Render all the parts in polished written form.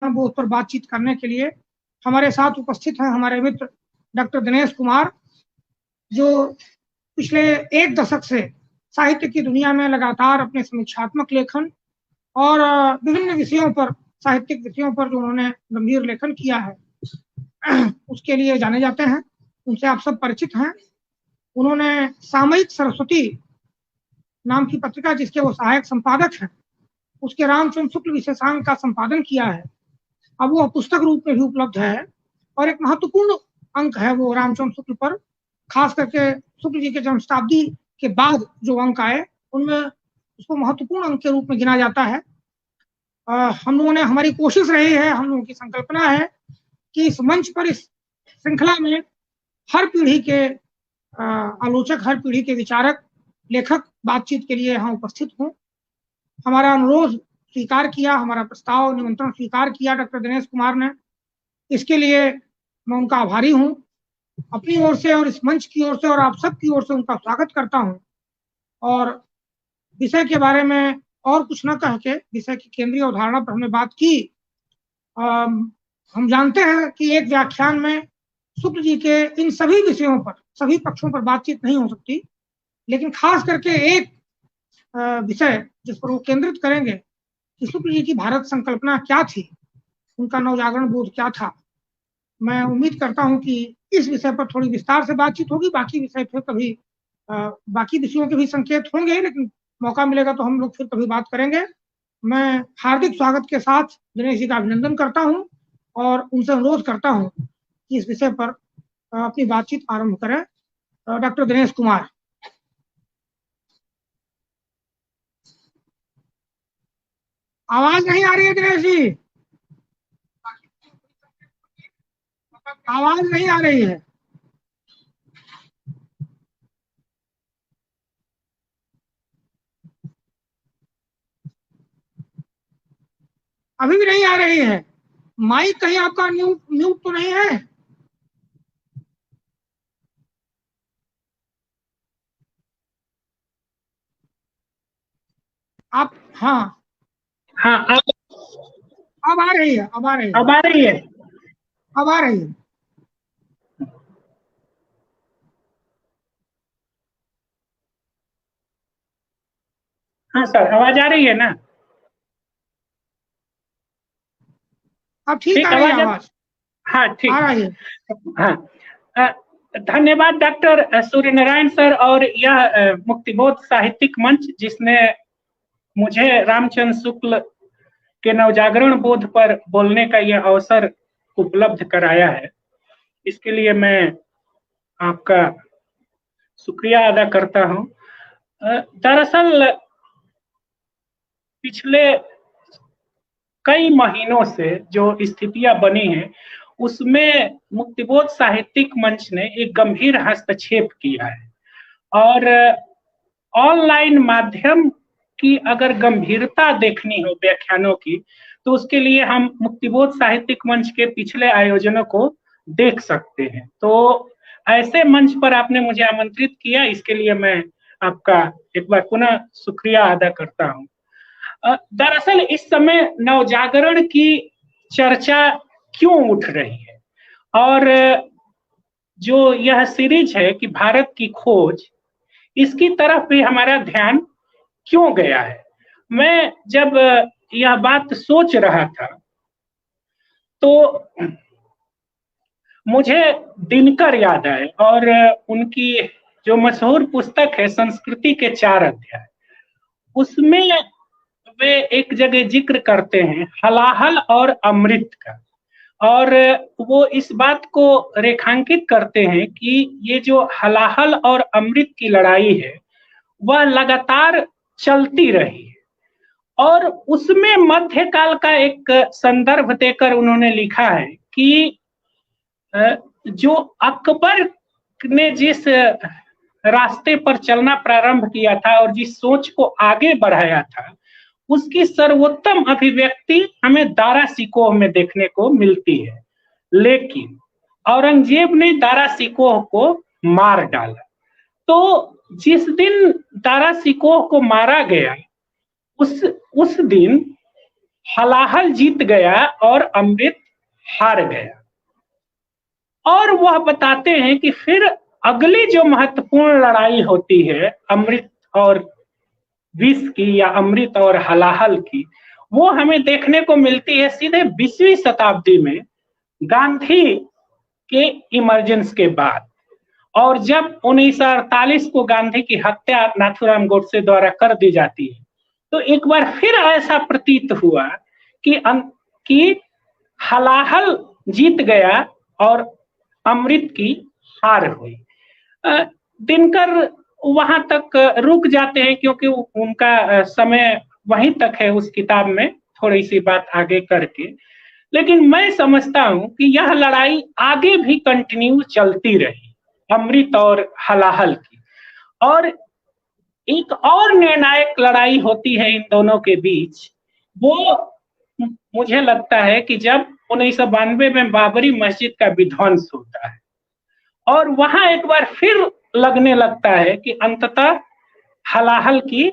बोध पर बातचीत करने के लिए हमारे साथ उपस्थित हैं हमारे मित्र डॉक्टर दिनेश कुमार, जो पिछले एक दशक से साहित्य की दुनिया में लगातार अपने समीक्षात्मक लेखन और विभिन्न विषयों पर, साहित्यिक विषयों पर जो उन्होंने गंभीर लेखन किया है, उसके लिए जाने जाते हैं। उनसे आप सब परिचित हैं। उन्होंने सामयिक सरस्वती नाम की पत्रिका, जिसके वो सहायक संपादक हैं, उसके रामचंद्र शुक्ल विशेषांक का संपादन किया है। अब वो पुस्तक रूप में भी उपलब्ध है और एक महत्वपूर्ण अंक है वो रामचंद्र शुक्ल पर, खास करके शुक्ल जी के जन्म शताब्दी के बाद जो अंक आए उनमें उसको महत्वपूर्ण अंक के रूप में गिना जाता है। हम लोगों ने, हमारी कोशिश रही है, हम लोगों की संकल्पना है कि इस मंच पर, इस श्रृंखला में हर पीढ़ी के आलोचक, हर पीढ़ी के विचारक, लेखक बातचीत के लिए यहाँ उपस्थित हों। हमारा अनुरोध स्वीकार किया, हमारा प्रस्ताव, निमंत्रण स्वीकार किया डॉक्टर दिनेश कुमार ने। इसके लिए मैं उनका आभारी हूँ। अपनी ओर से और इस मंच की ओर से और आप सब की ओर से उनका स्वागत करता हूँ। और विषय के बारे में और कुछ न कह के, विषय की केंद्रीय अवधारणा पर हमने बात की। हम जानते हैं कि एक व्याख्यान में शुक्ल जी के इन सभी विषयों पर, सभी पक्षों पर बातचीत नहीं हो सकती, लेकिन खास करके एक विषय जिस पर वो केंद्रित करेंगे कि शुक्ल जी की भारत संकल्पना क्या थी, उनका नवजागरण बोध क्या था। मैं उम्मीद करता हूं कि इस विषय पर थोड़ी विस्तार से बातचीत होगी। बाकी विषय फिर कभी बाकी विषयों के भी संकेत होंगे, लेकिन मौका मिलेगा तो हम लोग फिर कभी बात करेंगे। मैं हार्दिक स्वागत के साथ दिनेश जी का अभिनंदन करता हूं और उनसे अनुरोध करता हूं कि इस विषय पर अपनी बातचीत आरंभ करें। डॉक्टर दिनेश कुमार। आवाज नहीं आ रही है दिनेश जी, आवाज नहीं आ रही है। अभी भी नहीं आ रही है। माइक कहीं आपका म्यूट तो नहीं है? आप, हाँ हाँ, अब आ रही है, अब आ रही है, अब आ रही है, अब आ रही है। हाँ सर, आवाज आ रही है ना? अब ठीक आ रही है आवाज। हाँ ठीक आ रही है। हाँ, धन्यवाद डॉक्टर सूर्य नारायण सर और यह मुक्तिबोध साहित्यिक मंच जिसने मुझे रामचंद्र शुक्ल के नवजागरण बोध पर बोलने का यह अवसर उपलब्ध कराया है। इसके लिए मैं आपका शुक्रिया अदा करता हूं। दरअसल पिछले कई महीनों से जो स्थितियां बनी हैं उसमें मुक्तिबोध साहित्यिक मंच ने एक गंभीर हस्तक्षेप किया है और ऑनलाइन माध्यम की अगर गंभीरता देखनी हो व्याख्यानों की तो उसके लिए हम मुक्तिबोध साहित्यिक मंच के पिछले आयोजनों को देख सकते हैं। तो ऐसे मंच पर आपने मुझे आमंत्रित किया, इसके लिए मैं आपका एक बार पुनः शुक्रिया अदा करता हूं। दरअसल इस समय नवजागरण की चर्चा क्यों उठ रही है और जो यह सीरीज है कि भारत की खोज, इसकी तरफ भी हमारा ध्यान क्यों गया है। मैं जब यह बात सोच रहा था तो मुझे दिनकर याद आए और उनकी जो मशहूर पुस्तक है संस्कृति के 4 अध्याय, उसमें वे एक जगह जिक्र करते हैं हलाहल और अमृत का, और वो इस बात को रेखांकित करते हैं कि ये जो हलाहल और अमृत की लड़ाई है वह लगातार चलती रही है। और उसमें मध्यकाल का एक संदर्भ देकर उन्होंने लिखा है कि जो अकबर ने जिस रास्ते पर चलना प्रारंभ किया था और जिस सोच को आगे बढ़ाया था उसकी सर्वोत्तम अभिव्यक्ति हमें दारा सिकोह में देखने को मिलती है। लेकिन औरंगजेब ने दारा सिकोह को मार डाला। तो जिस दिन दारा सिकोह को मारा गया उस दिन हलाहल जीत गया और अमृत हार गया। और वह बताते हैं कि फिर अगली जो महत्वपूर्ण लड़ाई होती है अमृत और विष की या अमृत और हलाहल की, वो हमें देखने को मिलती है सीधे 20वीं शताब्दी में गांधी के इमरजेंस के बाद। और जब 1948 को गांधी की हत्या नाथूराम गोडसे द्वारा कर दी जाती है, तो एक बार फिर ऐसा प्रतीत हुआ कि हलाहल जीत गया और अमृत की हार हुई। दिनकर वहां तक रुक जाते हैं क्योंकि उनका समय वहीं तक है उस किताब में, थोड़ी सी बात आगे करके। लेकिन मैं समझता हूं कि यह लड़ाई आगे भी कंटिन्यू चलती रही, अमृत और हलाहल की। और एक और निर्णायक लड़ाई होती है इन दोनों के बीच, वो मुझे लगता है कि जब 1992 में बाबरी मस्जिद का विध्वंस होता है और वहां एक बार फिर लगने लगता है कि अंततः हलाहल की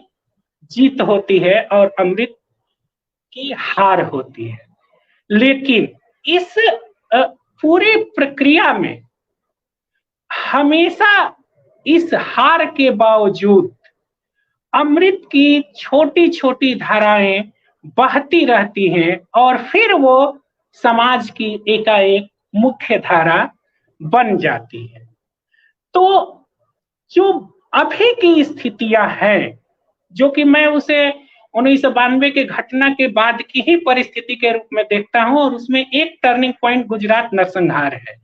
जीत होती है और अमृत की हार होती है। लेकिन इस पूरी प्रक्रिया में हमेशा इस हार के बावजूद अमृत की छोटी छोटी धाराएं बहती रहती हैं और फिर वो समाज की एकाएक मुख्य धारा बन जाती है। तो जो अभी की स्थितियां हैं, जो कि मैं उसे 1992 के घटना के बाद की ही परिस्थिति के रूप में देखता हूं, और उसमें एक टर्निंग पॉइंट गुजरात नरसंहार है।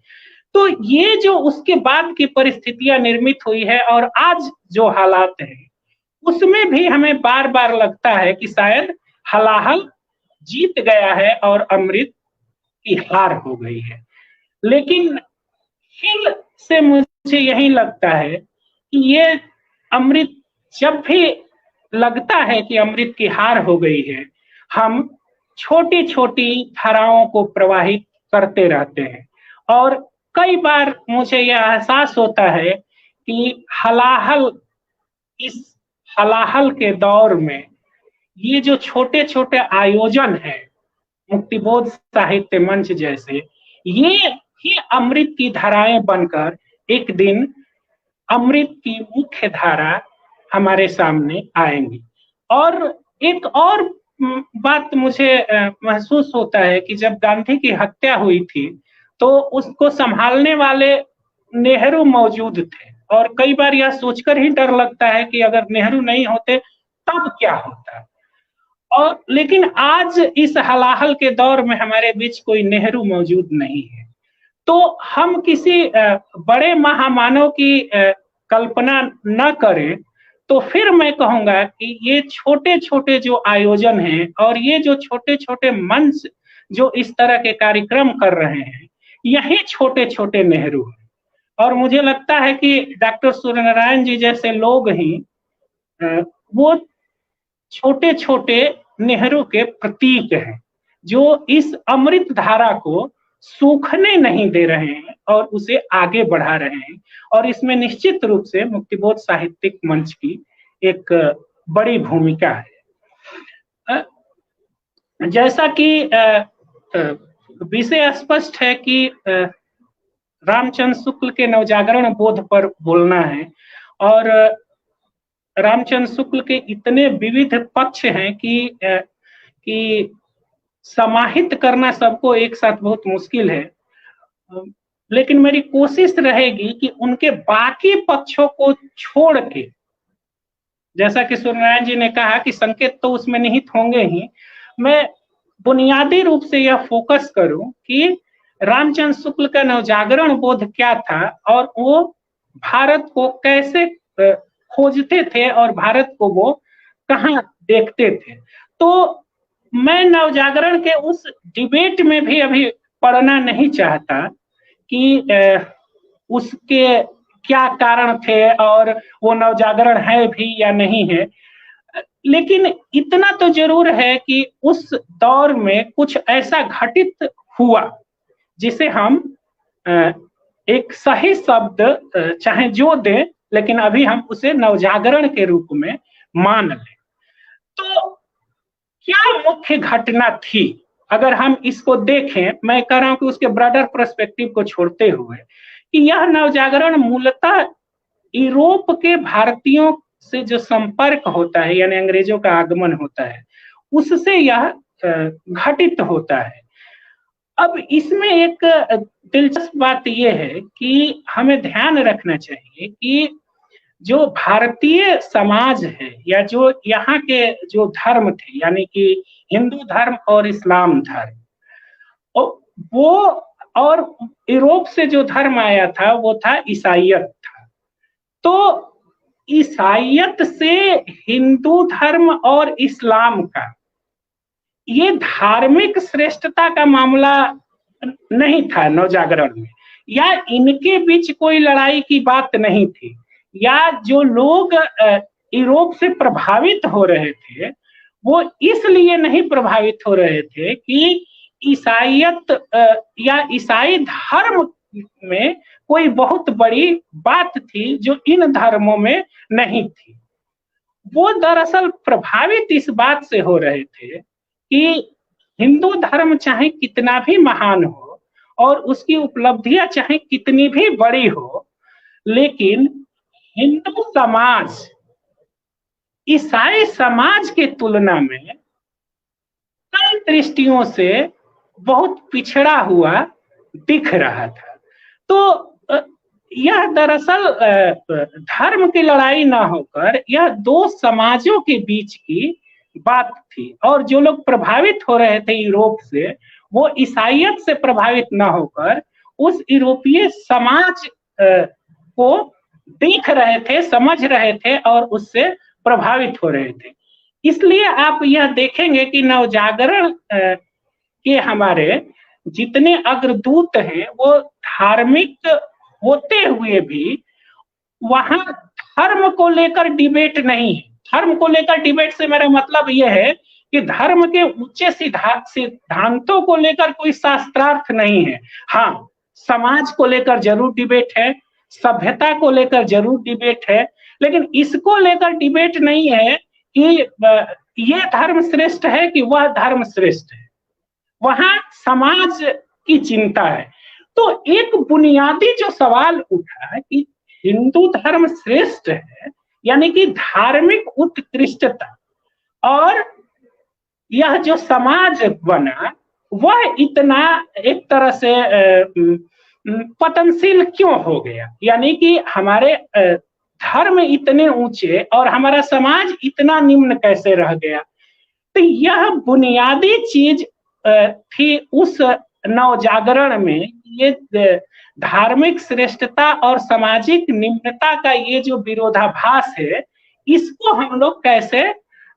तो ये जो उसके बाद की परिस्थितियां निर्मित हुई है और आज जो हालात हैं, उसमें भी हमें बार बार लगता है कि शायद हलाहल जीत गया है और अमृत की हार हो गई है। लेकिन फिर से मुझे यही लगता है कि ये अमृत, जब भी लगता है कि अमृत की हार हो गई है, हम छोटी छोटी धाराओं को प्रवाहित करते रहते हैं। और कई बार मुझे यह एहसास होता है कि इस हलाहल के दौर में ये जो छोटे छोटे आयोजन हैं, मुक्तिबोध साहित्य मंच जैसे, ये ही अमृत की धाराएं बनकर एक दिन अमृत की मुख्य धारा हमारे सामने आएंगी। और एक और बात मुझे महसूस होता है कि जब गांधी की हत्या हुई थी तो उसको संभालने वाले नेहरू मौजूद थे, और कई बार यह सोचकर ही डर लगता है कि अगर नेहरू नहीं होते तब क्या होता। और लेकिन आज इस हलाहल के दौर में हमारे बीच कोई नेहरू मौजूद नहीं है। तो हम किसी बड़े महामानव की कल्पना न करें तो फिर मैं कहूंगा कि ये छोटे छोटे जो आयोजन हैं और ये जो छोटे छोटे मंच जो इस तरह के कार्यक्रम कर रहे हैं, यही छोटे छोटे नेहरू हैं। और मुझे लगता है कि डॉक्टर सूर्यनारायण जी जैसे लोग ही वो छोटे छोटे नेहरू के प्रतीक हैं, जो इस अमृत धारा को सूखने नहीं दे रहे हैं और उसे आगे बढ़ा रहे हैं। और इसमें निश्चित रूप से मुक्तिबोध साहित्यिक मंच की एक बड़ी भूमिका है। जैसा कि विषय स्पष्ट है कि रामचंद्र शुक्ल के नवजागरण बोध पर बोलना है, और रामचंद्र शुक्ल के इतने विविध पक्ष हैं कि समाहित करना सबको एक साथ बहुत मुश्किल है। लेकिन मेरी कोशिश रहेगी कि उनके बाकी पक्षों को छोड़ के, जैसा कि सूर्यनारायण जी ने कहा कि संकेत तो उसमें निहित होंगे ही, मैं बुनियादी रूप से यह फोकस करूं कि रामचंद्र शुक्ल का नवजागरण बोध क्या था और वो भारत को कैसे खोजते थे और भारत को वो कहाँ देखते थे। तो मैं नवजागरण के उस डिबेट में भी अभी पढ़ना नहीं चाहता कि उसके क्या कारण थे और वो नवजागरण है भी या नहीं है। लेकिन इतना तो जरूर है कि उस दौर में कुछ ऐसा घटित हुआ जिसे हम एक सही शब्द चाहे जो दें, लेकिन अभी हम उसे नवजागरण के रूप में मान लें। तो क्या मुख्य घटना थी, अगर हम इसको देखें, मैं कह रहा हूं कि उसके ब्रॉडर पर्सपेक्टिव को छोड़ते हुए, कि यह नवजागरण मूलतः यूरोप के भारतीयों से जो संपर्क होता है, यानी अंग्रेजों का आगमन होता है, उससे यह घटित होता है। अब इसमें एक दिलचस्प बात यह है कि हमें ध्यान रखना चाहिए कि जो भारतीय समाज है, या जो यहाँ के जो धर्म थे, यानी कि हिंदू धर्म और इस्लाम धर्म, वो और यूरोप से जो धर्म आया था वो था ईसाइयत था। तो ईसाइयत से हिंदू धर्म और इस्लाम का ये धार्मिक श्रेष्ठता का मामला नहीं था नवजागरण में, या इनके बीच कोई लड़ाई की बात नहीं थी, या जो लोग यूरोप से प्रभावित हो रहे थे वो इसलिए नहीं प्रभावित हो रहे थे कि ईसाइयत या ईसाई धर्म में कोई बहुत बड़ी बात थी जो इन धर्मों में नहीं थी। वो दरअसल प्रभावित इस बात से हो रहे थे कि हिंदू धर्म चाहे कितना भी महान हो और उसकी उपलब्धियां चाहे कितनी भी बड़ी हो, लेकिन हिंदू समाज ईसाई समाज के तुलना में कई दृष्टियों से बहुत पिछड़ा हुआ दिख रहा था। तो यह दरअसल धर्म की लड़ाई ना होकर यह दो समाजों के बीच की बात थी, और जो लोग प्रभावित हो रहे थे यूरोप से, वो ईसाइयत से प्रभावित ना होकर उस यूरोपीय समाज को देख रहे थे, समझ रहे थे और उससे प्रभावित हो रहे थे। इसलिए आप यह देखेंगे कि नवजागरण के हमारे जितने अग्रदूत हैं वो धार्मिक होते हुए भी वहां धर्म को लेकर डिबेट नहीं है। धर्म को लेकर डिबेट से मेरा मतलब यह है कि धर्म के ऊंचे सिद्धांतों को लेकर कोई शास्त्रार्थ नहीं है। हाँ, समाज को लेकर जरूर डिबेट है, सभ्यता को लेकर जरूर डिबेट है, लेकिन इसको लेकर डिबेट नहीं है कि ये धर्म श्रेष्ठ है कि वह धर्म श्रेष्ठ है। वहां समाज की चिंता है। तो एक बुनियादी जो सवाल उठा कि हिंदू धर्म श्रेष्ठ है, यानी कि धार्मिक उत्कृष्टता, और यह जो समाज बना वह इतना एक तरह से पतनशील क्यों हो गया, यानी कि हमारे धर्म इतने ऊंचे और हमारा समाज इतना निम्न कैसे रह गया। तो यह बुनियादी चीज थी उस नवजागरण में। ये धार्मिक श्रेष्ठता और सामाजिक निम्नता का ये जो विरोधाभास है, इसको हम लोग कैसे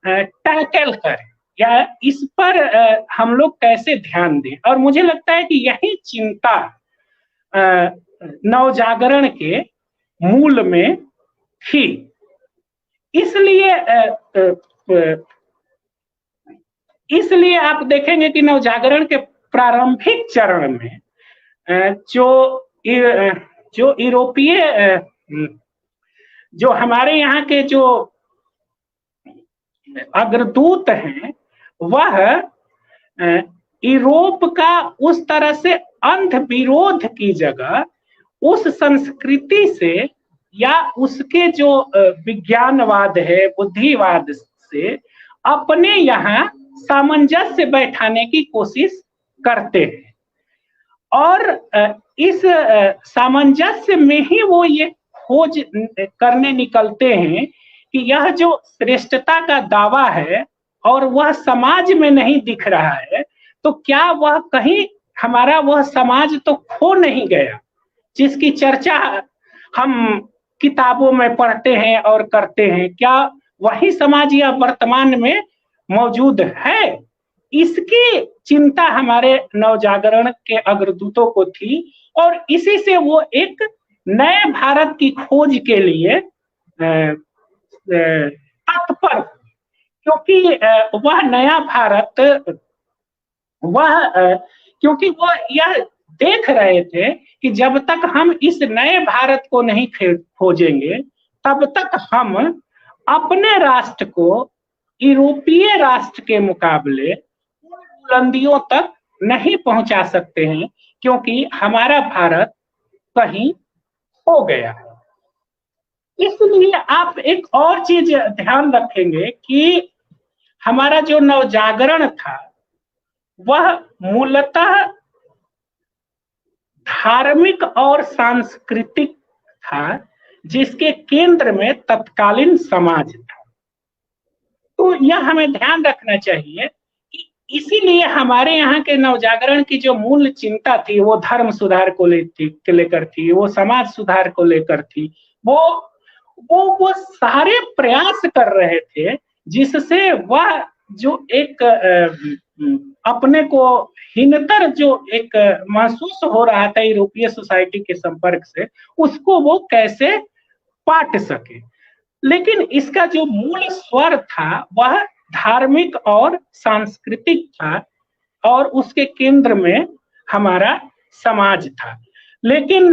टैकल करें, या इस पर हम लोग कैसे ध्यान दें। और मुझे लगता है कि यही चिंता नवजागरण के मूल में थी। इसलिए आप देखेंगे कि नवजागरण के प्रारंभिक चरण में जो यूरोपीय जो हमारे यहाँ के जो अग्रदूत हैं, वह यूरोप का उस तरह से अंध विरोध की जगह उस संस्कृति से या उसके जो विज्ञानवाद है, बुद्धिवाद से अपने यहाँ सामंजस्य बैठाने की कोशिश करते हैं। और इस सामंजस्य में ही वो ये खोज करने निकलते हैं कि यह जो श्रेष्ठता का दावा है और वह समाज में नहीं दिख रहा है, तो क्या वह कहीं हमारा वह समाज तो खो नहीं गया जिसकी चर्चा हम किताबों में पढ़ते हैं और करते हैं। क्या वही समाज यह वर्तमान में मौजूद है? इसकी चिंता हमारे नवजागरण के अग्रदूतों को थी, और इसी से वो एक नए भारत की खोज के लिए तत्पर, क्योंकि वह नया भारत क्योंकि वो यह देख रहे थे कि जब तक हम इस नए भारत को नहीं खोजेंगे, तब तक हम अपने राष्ट्र को यूरोपीय राष्ट्र के मुकाबले उन बुलंदियों तक नहीं पहुंचा सकते हैं, क्योंकि हमारा भारत कहीं हो गया है। इसलिए आप एक और चीज ध्यान रखेंगे कि हमारा जो नवजागरण था वह मूलतः धार्मिक और सांस्कृतिक था, जिसके केंद्र में तत्कालीन समाज था। तो यह हमें ध्यान रखना चाहिए कि इसीलिए हमारे यहाँ के नवजागरण की जो मूल चिंता थी वो धर्म सुधार को लेकर थी, वो समाज सुधार को लेकर थी, वो सारे प्रयास कर रहे थे जिससे वह जो एक अपने को हीनतर जो एक महसूस हो रहा था यूरोपीय सोसाइटी के संपर्क से, उसको वो कैसे पाट सके। लेकिन इसका जो मूल स्वर था वह धार्मिक और सांस्कृतिक था और उसके केंद्र में हमारा समाज था। लेकिन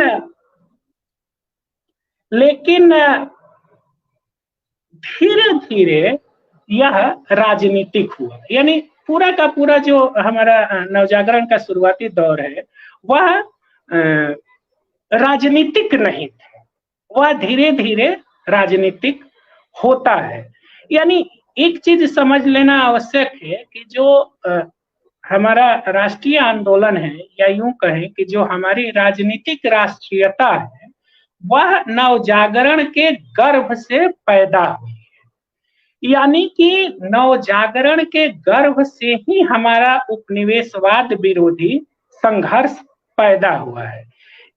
धीरे धीरे यह राजनीतिक हुआ, यानी पूरा का पूरा जो हमारा नवजागरण का शुरुआती दौर है वह राजनीतिक नहीं था, वह धीरे धीरे राजनीतिक होता है। यानी एक चीज समझ लेना आवश्यक है कि जो हमारा राष्ट्रीय आंदोलन है, या यूं कहें कि जो हमारी राजनीतिक राष्ट्रीयता है, वह नवजागरण के गर्भ से पैदा हुई है। यानी कि नवजागरण के गर्भ से ही हमारा उपनिवेशवाद विरोधी संघर्ष पैदा हुआ है।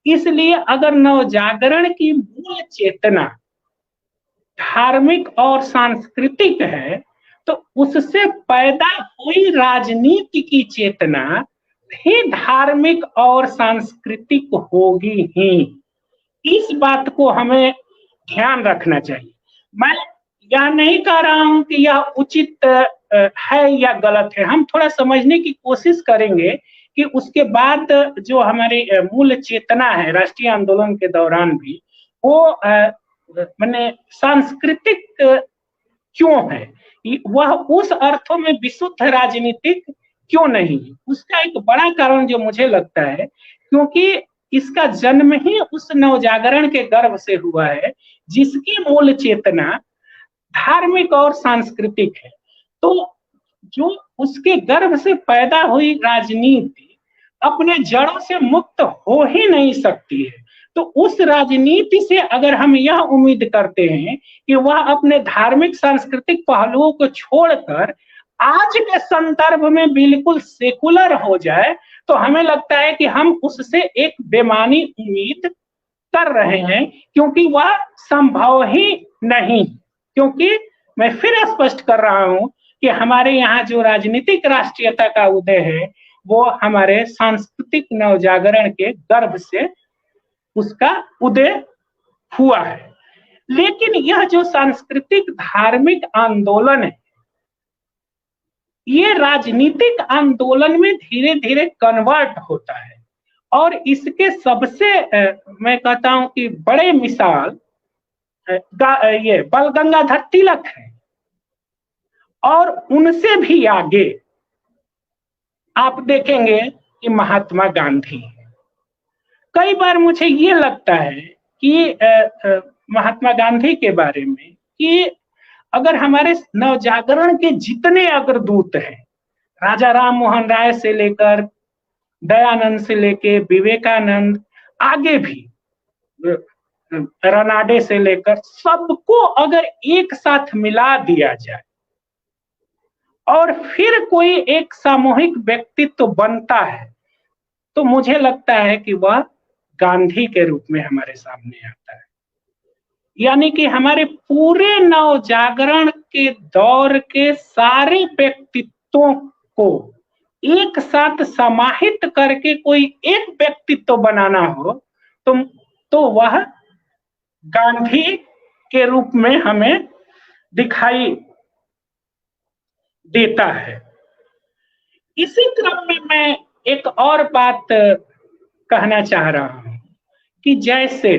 इसलिए अगर नवजागरण की मूल चेतना धार्मिक और सांस्कृतिक है तो उससे पैदा हुई राजनीति की चेतना भी धार्मिक और सांस्कृतिक होगी ही। इस बात को हमें ध्यान रखना चाहिए। मैं यह नहीं कह रहा हूं कि यह उचित है या गलत है, हम थोड़ा समझने की कोशिश करेंगे कि उसके बाद जो हमारी मूल चेतना है राष्ट्रीय आंदोलन के दौरान भी, वो माने सांस्कृतिक क्यों है, वह उस अर्थों में विशुद्ध राजनीतिक क्यों नहीं। उसका एक बड़ा कारण जो मुझे लगता है, क्योंकि इसका जन्म ही उस नवजागरण के गर्भ से हुआ है जिसकी मूल चेतना धार्मिक और सांस्कृतिक है। तो जो उसके गर्भ से पैदा हुई राजनीति अपने जड़ों से मुक्त हो ही नहीं सकती है। तो उस राजनीति से अगर हम यह उम्मीद करते हैं कि वह अपने धार्मिक सांस्कृतिक पहलुओं को छोड़कर आज के संदर्भ में बिल्कुल सेकुलर हो जाए, तो हमें लगता है कि हम उससे एक बेमानी उम्मीद कर रहे हैं, क्योंकि वह संभव ही नहीं। क्योंकि मैं फिर स्पष्ट कर रहा हूं कि हमारे यहाँ जो राजनीतिक राष्ट्रीयता का उदय है वो हमारे सांस्कृतिक नवजागरण के गर्भ से उसका उदय हुआ है। लेकिन यह जो सांस्कृतिक धार्मिक आंदोलन है, ये राजनीतिक आंदोलन में धीरे धीरे कन्वर्ट होता है। और इसके सबसे मैं कहता हूं कि बड़े मिसाल ये बाल गंगाधर तिलक है, और उनसे भी आगे आप देखेंगे कि महात्मा गांधी है। कई बार मुझे ये लगता है कि महात्मा गांधी के बारे में कि अगर हमारे नवजागरण के जितने अग्रदूत हैं, राजा राम मोहन राय से लेकर दयानंद से लेकर विवेकानंद, आगे भी रनाडे से लेकर, सबको अगर एक साथ मिला दिया जाए और फिर कोई एक सामूहिक व्यक्तित्व बनता है, तो मुझे लगता है कि वह गांधी के रूप में हमारे सामने आता है। यानी कि हमारे पूरे नवजागरण के दौर के सारे व्यक्तित्वों को एक साथ समाहित करके कोई एक व्यक्तित्व बनाना हो तो वह गांधी के रूप में हमें दिखाई देता है। इसी क्रम में मैं एक और बात कहना चाह रहा हूं कि जैसे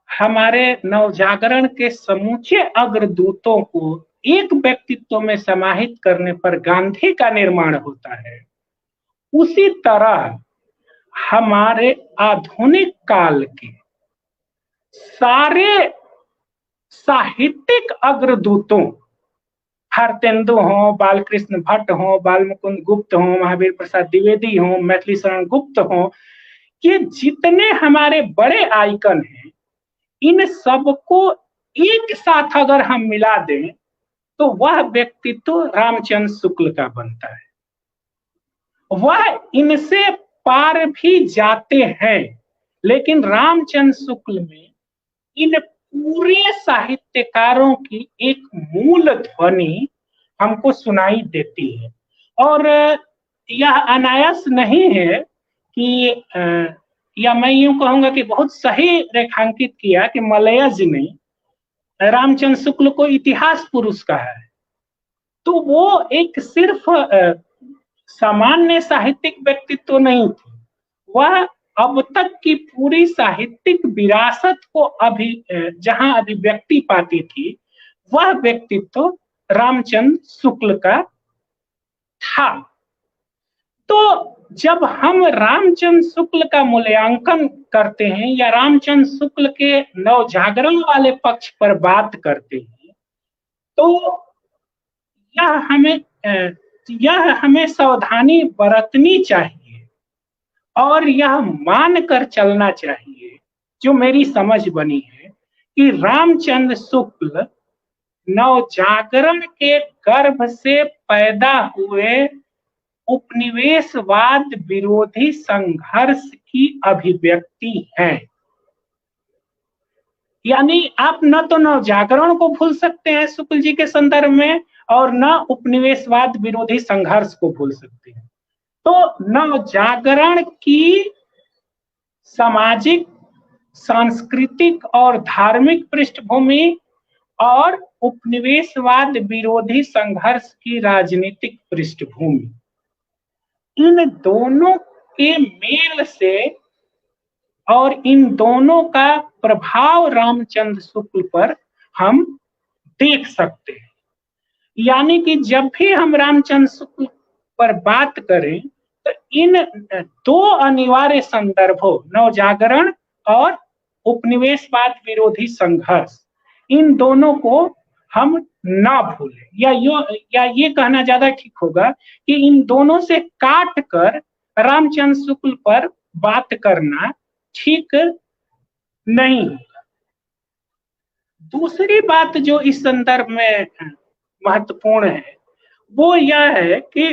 हमारे नवजागरण के समूचे अग्रदूतों को एक व्यक्तित्व में समाहित करने पर गांधी का निर्माण होता है, उसी तरह हमारे आधुनिक काल के सारे साहित्यिक अग्रदूतों, भारतेंदु हो, बालकृष्ण भट्ट हो, बालमुकुंद गुप्त हो, महावीर प्रसाद द्विवेदी हो, मैथिली शरण गुप्त हो, ये जितने हमारे बड़े आइकन हैं, इन सबको एक साथ अगर हम मिला दें तो वह व्यक्तित्व रामचंद्र शुक्ल का बनता है। वह इनसे पार भी जाते हैं, लेकिन रामचंद्र शुक्ल में इन पूरे साहित्यकारों की एक मूल ध्वनि हमको सुनाई देती है। और यह अनायास नहीं है कि या मैं यूं कहूंगा कि बहुत सही रेखांकित किया कि मलयज ने रामचंद्र शुक्ल को इतिहास पुरुष कहा है। तो वो एक सिर्फ सामान्य साहित्यिक व्यक्तित्व नहीं थी, वह अब तक की पूरी साहित्यिक विरासत को जहां अभिव्यक्ति पाती थी, वह व्यक्तित्व रामचंद्र शुक्ल का था। तो जब हम रामचंद्र शुक्ल का मूल्यांकन करते हैं या रामचंद्र शुक्ल के नवजागरण वाले पक्ष पर बात करते हैं, तो यह हमें सावधानी बरतनी चाहिए और यह मानकर चलना चाहिए, जो मेरी समझ बनी है, कि रामचंद्र शुक्ल नवजागरण के गर्भ से पैदा हुए उपनिवेशवाद विरोधी संघर्ष की अभिव्यक्ति है। यानी आप न तो नवजागरण को भूल सकते हैं शुक्ल जी के संदर्भ में, और न उपनिवेशवाद विरोधी संघर्ष को भूल सकते हैं। तो नवजागरण की सामाजिक, सांस्कृतिक और धार्मिक पृष्ठभूमि और उपनिवेशवाद विरोधी संघर्ष की राजनीतिक पृष्ठभूमि, इन दोनों के मेल से और इन दोनों का प्रभाव रामचंद्र शुक्ल पर हम देख सकते हैं। यानी कि जब भी हम रामचंद्र शुक्ल पर बात करें तो इन दो अनिवार्य संदर्भों, नवजागरण और उपनिवेशवाद विरोधी संघर्ष, इन दोनों को हम ना भूलें, या ये कहना ज्यादा ठीक होगा कि इन दोनों से काट कर रामचंद्र शुक्ल पर बात करना ठीक नहीं होगा। दूसरी बात जो इस संदर्भ में महत्वपूर्ण है वो यह है कि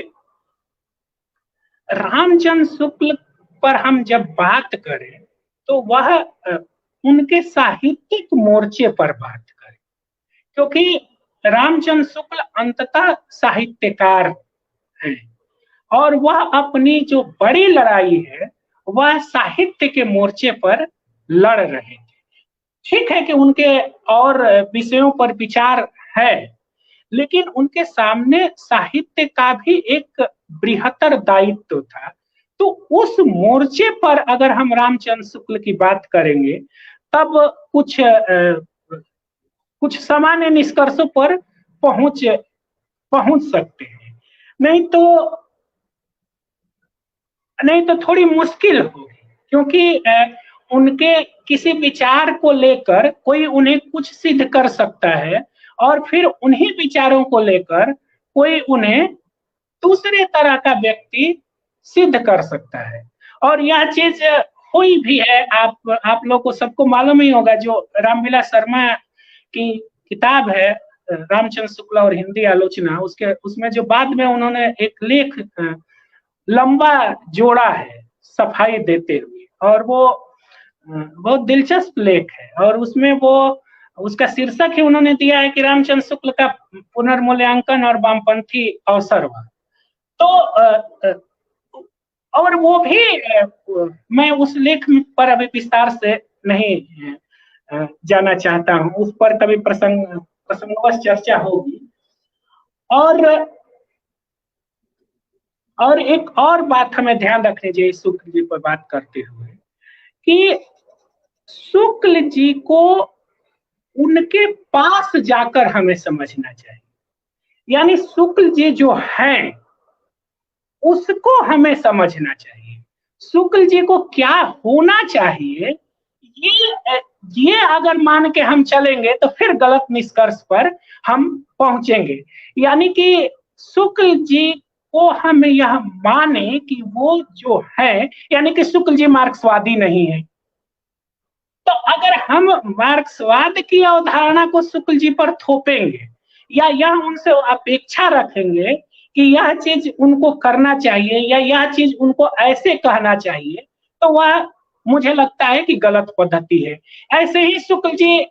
रामचंद्र शुक्ल पर हम जब बात करें तो वह उनके साहित्यिक मोर्चे पर बात करें, क्योंकि रामचंद्र शुक्ल अंततः साहित्यकार हैं और वह अपनी जो बड़ी लड़ाई है वह साहित्य के मोर्चे पर लड़ रहे थे। ठीक है कि उनके और विषयों पर विचार है, लेकिन उनके सामने साहित्य का भी एक बृहत्तर दायित्व था। तो उस मोर्चे पर अगर हम रामचंद्र शुक्ल की बात करेंगे तब कुछ सामान्य निष्कर्षों पर पहुंच सकते हैं, नहीं तो थोड़ी मुश्किल होगी, क्योंकि उनके किसी विचार को लेकर कोई उन्हें कुछ सिद्ध कर सकता है और फिर उन्हीं विचारों को लेकर कोई उन्हें दूसरे तरह का व्यक्ति सिद्ध कर सकता है। और यह चीज हुई भी है, आप लोग को सबको मालूम ही होगा, जो रामविलास शर्मा की किताब है रामचंद्र शुक्ल और हिंदी आलोचना, उसमें जो बाद में उन्होंने एक लेख लंबा जोड़ा है सफाई देते हुए, और वो बहुत दिलचस्प लेख है, और उसमें उसका शीर्षक ही उन्होंने दिया है कि रामचंद्र शुक्ल का पुनर्मूल्यांकन और वामपंथी अवसरवाद। तो और वो भी मैं उस लेख पर अभी विस्तार से नहीं जाना चाहता हूं, उस पर कभी प्रसंगवश चर्चा होगी। और एक और बात हमें ध्यान रखनी चाहिए शुक्ल जी पर बात करते हुए, कि शुक्ल जी को उनके पास जाकर हमें समझना चाहिए। यानी शुक्ल जी जो हैं उसको हमें समझना चाहिए। शुक्ल जी को क्या होना चाहिए, ये अगर मान के हम चलेंगे तो फिर गलत निष्कर्ष पर हम पहुंचेंगे। यानी कि शुक्ल जी को हम यह माने कि वो जो है, यानी कि शुक्ल जी मार्क्सवादी नहीं है। तो अगर हम मार्क्सवाद की अवधारणा को शुक्ल जी पर थोपेंगे या यह उनसे अपेक्षा रखेंगे कि यह चीज उनको करना चाहिए या यह चीज उनको ऐसे कहना चाहिए, तो वह मुझे लगता है कि गलत पद्धति है। ऐसे ही शुक्ल जी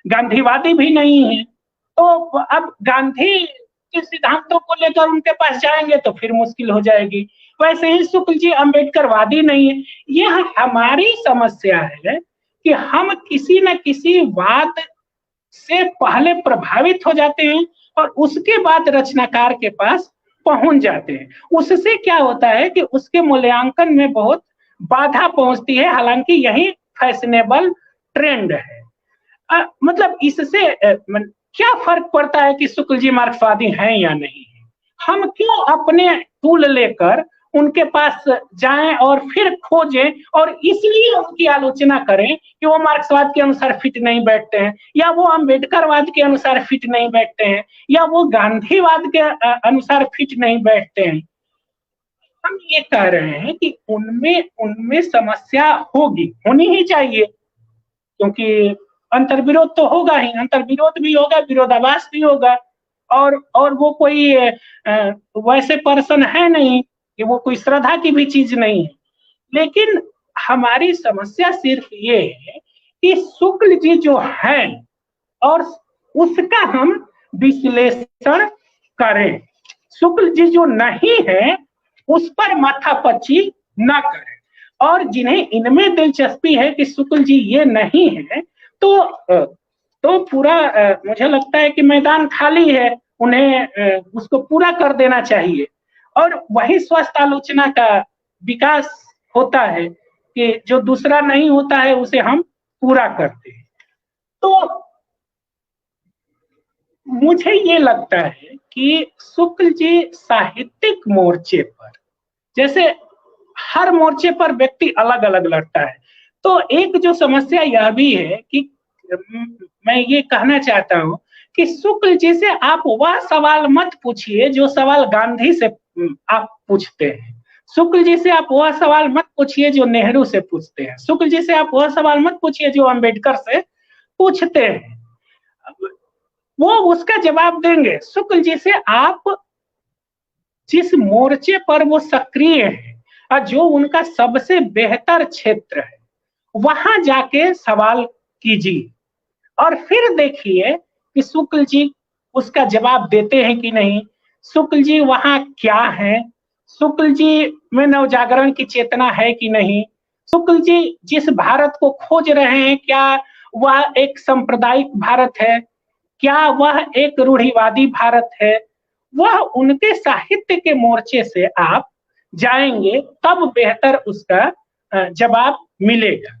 गांधीवादी भी नहीं है, तो अब गांधी के सिद्धांतों को लेकर उनके पास जाएंगे तो फिर मुश्किल हो जाएगी। वैसे ही शुक्ल जी अम्बेडकरवादी नहीं है। यह हमारी समस्या है कि हम किसी न किसी वाद से पहले प्रभावित हो जाते हैं और उसके बाद रचनाकार के पास पहुंच जाते हैं। उससे क्या होता है कि उसके मूल्यांकन में बहुत बाधा पहुंचती है, हालांकि यही फैशनेबल ट्रेंड है। मतलब इससे क्या फर्क पड़ता है कि शुक्ल जी मार्क्सवादी हैं या नहीं है? हम क्यों अपने टूल लेकर उनके पास जाएं और फिर खोजें और इसलिए उनकी आलोचना करें कि वो मार्क्सवाद के अनुसार फिट नहीं बैठते हैं, या वो अम्बेडकरवाद के अनुसार फिट नहीं बैठते हैं, या वो गांधीवाद के अनुसार फिट नहीं बैठते हैं। हम ये कह रहे हैं कि उनमें उनमें समस्या होगी, होनी ही चाहिए, क्योंकि अंतर्विरोध तो होगा ही, अंतर्विरोध भी होगा, विरोधाभास भी होगा। और वो कोई वैसे पर्सन है नहीं कि वो कोई श्रद्धा की भी चीज नहीं है। लेकिन हमारी समस्या सिर्फ ये है कि शुक्ल जी जो है और उसका हम विश्लेषण करें, शुक्ल जी जो नहीं है उस पर माथापच्ची न करें। और जिन्हें इनमें दिलचस्पी है कि शुक्ल जी ये नहीं है, तो पूरा मुझे लगता है कि मैदान खाली है, उन्हें उसको पूरा कर देना चाहिए। और वही स्वस्थ आलोचना का विकास होता है कि जो दूसरा नहीं होता है उसे हम पूरा करते हैं। तो मुझे ये लगता है कि शुक्ल जी साहित्यिक मोर्चे पर, जैसे हर मोर्चे पर व्यक्ति अलग अलग लड़ता है, तो एक जो समस्या यह भी है कि मैं ये कहना चाहता हूं कि शुक्ल जी से आप वह सवाल मत पूछिए जो सवाल गांधी से आप पूछते हैं। शुक्ल जी से आप वह सवाल मत पूछिए जो नेहरू से पूछते हैं। शुक्ल जी से आप वह सवाल मत पूछिए जो अम्बेडकर से पूछते हैं, वो उसका जवाब देंगे। शुक्ल जी से आप जिस मोर्चे पर वो सक्रिय है और जो उनका सबसे बेहतर क्षेत्र है वहां जाके सवाल कीजिए और फिर देखिए कि शुक्ल जी उसका जवाब देते हैं कि नहीं, शुक्ल जी वहां क्या है, शुक्ल जी में नवजागरण की चेतना है कि नहीं, शुक्ल जी जिस भारत को खोज रहे हैं क्या वह एक सांप्रदायिक भारत है, क्या वह एक रूढ़िवादी भारत है। वह उनके साहित्य के मोर्चे से आप जाएंगे तब बेहतर उसका जवाब मिलेगा।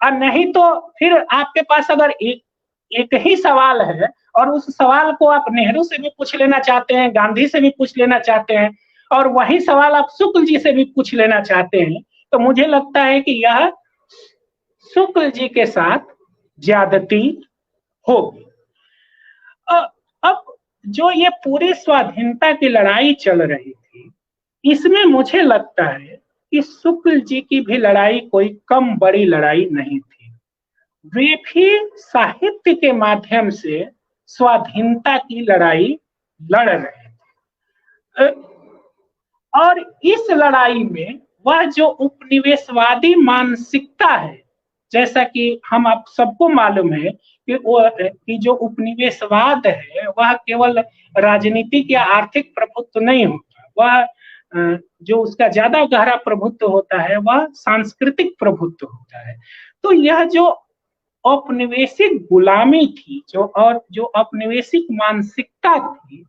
और नहीं तो फिर आपके पास अगर एक ही सवाल है और उस सवाल को आप नेहरू से भी पूछ लेना चाहते हैं, गांधी से भी पूछ लेना चाहते हैं और वही सवाल आप शुक्ल जी से भी पूछ लेना चाहते हैं, तो मुझे लगता है कि यह शुक्ल जी के साथ ज्यादती होगी। अब जो ये पूरी स्वाधीनता की लड़ाई चल रही थी, इसमें मुझे लगता है कि शुक्ल जी की भी लड़ाई कोई कम बड़ी लड़ाई नहीं थी। वे भी साहित्य के माध्यम से स्वाधीनता की लड़ाई लड़ रहे थे। और इस लड़ाई में वह जो उपनिवेशवादी मानसिकता है, जैसा कि हम आप सबको मालूम है कि जो उपनिवेशवाद है वह केवल राजनीतिक या आर्थिक प्रभुत्व नहीं होता, वह जो उसका ज्यादा गहरा प्रभुत्व होता है वह सांस्कृतिक प्रभुत्व होता है। तो यह जो औपनिवेशिक गुलामी थी, जो औपनिवेशिक मानसिकता थी,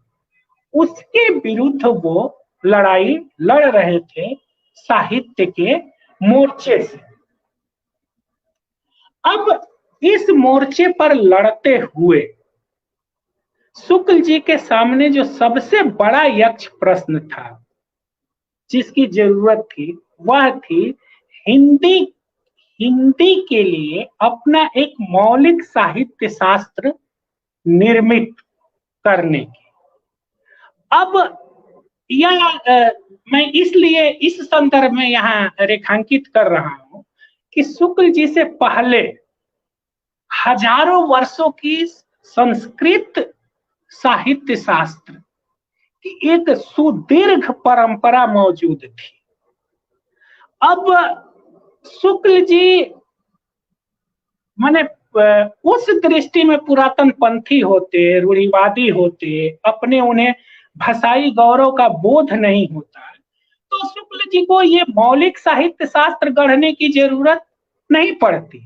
उसके विरुद्ध वो लड़ाई लड़ रहे थे साहित्य के मोर्चे से। अब इस मोर्चे पर लड़ते हुए शुक्ल जी के सामने जो सबसे बड़ा यक्ष प्रश्न था, जिसकी जरूरत थी, वह थी हिंदी हिंदी के लिए अपना एक मौलिक साहित्य शास्त्र निर्मित करने की। अब यह मैं इसलिए इस संदर्भ में यहाँ रेखांकित कर रहा हूं कि शुक्ल जी से पहले हजारों वर्षों की संस्कृत साहित्य शास्त्र की एक सुदीर्घ परंपरा मौजूद थी। अब शुक्ल जी माने उस दृष्टि में पुरातन पंथी होते, रूढ़िवादी होते, अपने उन्हें भाषाई गौरव का बोध नहीं होता, तो शुक्ल जी को ये मौलिक साहित्य शास्त्र गढ़ने की जरूरत नहीं पड़ती।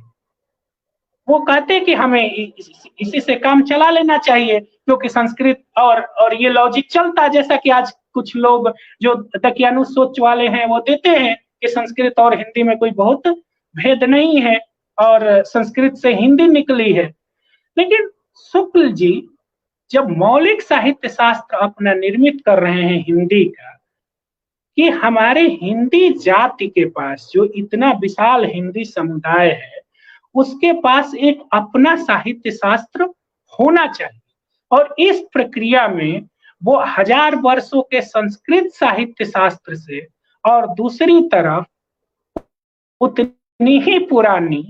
वो कहते कि हमें इसी से काम चला लेना चाहिए, क्योंकि संस्कृत और ये लॉजिक चलता, जैसा कि आज कुछ लोग जो दकियानु सोच वाले हैं वो देते हैं कि संस्कृत और हिंदी में कोई बहुत भेद नहीं है और संस्कृत से हिंदी निकली है। लेकिन शुक्ल जी जब मौलिक साहित्य शास्त्र अपना निर्मित कर रहे हैं हिंदी का, कि हमारे हिंदी जाति के पास जो इतना विशाल हिंदी समुदाय है, उसके पास एक अपना साहित्य शास्त्र होना चाहिए, और इस प्रक्रिया में वो हजार वर्षों के संस्कृत साहित्य शास्त्र से और दूसरी तरफ उतनी ही पुरानी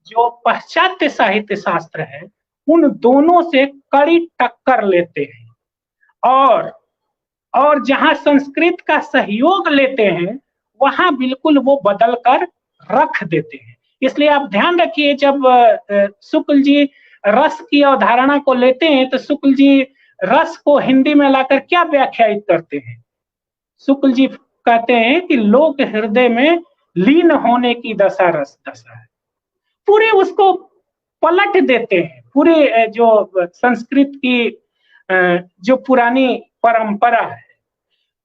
जो पाश्चात्य साहित्य शास्त्र है, उन दोनों से कड़ी टक्कर लेते हैं और जहां संस्कृत का सहयोग लेते हैं वहां बिल्कुल वो बदल कर रख देते हैं। इसलिए आप ध्यान रखिए, जब शुक्ल जी रस की अवधारणा को लेते हैं तो शुक्ल जी रस को हिंदी में लाकर क्या व्याख्यायित करते हैं? शुक्ल जी कहते हैं कि लोक हृदय में लीन होने की दशा रस दशा है। पूरे उसको पलट देते हैं, पूरे जो संस्कृत की जो पुरानी परंपरा है।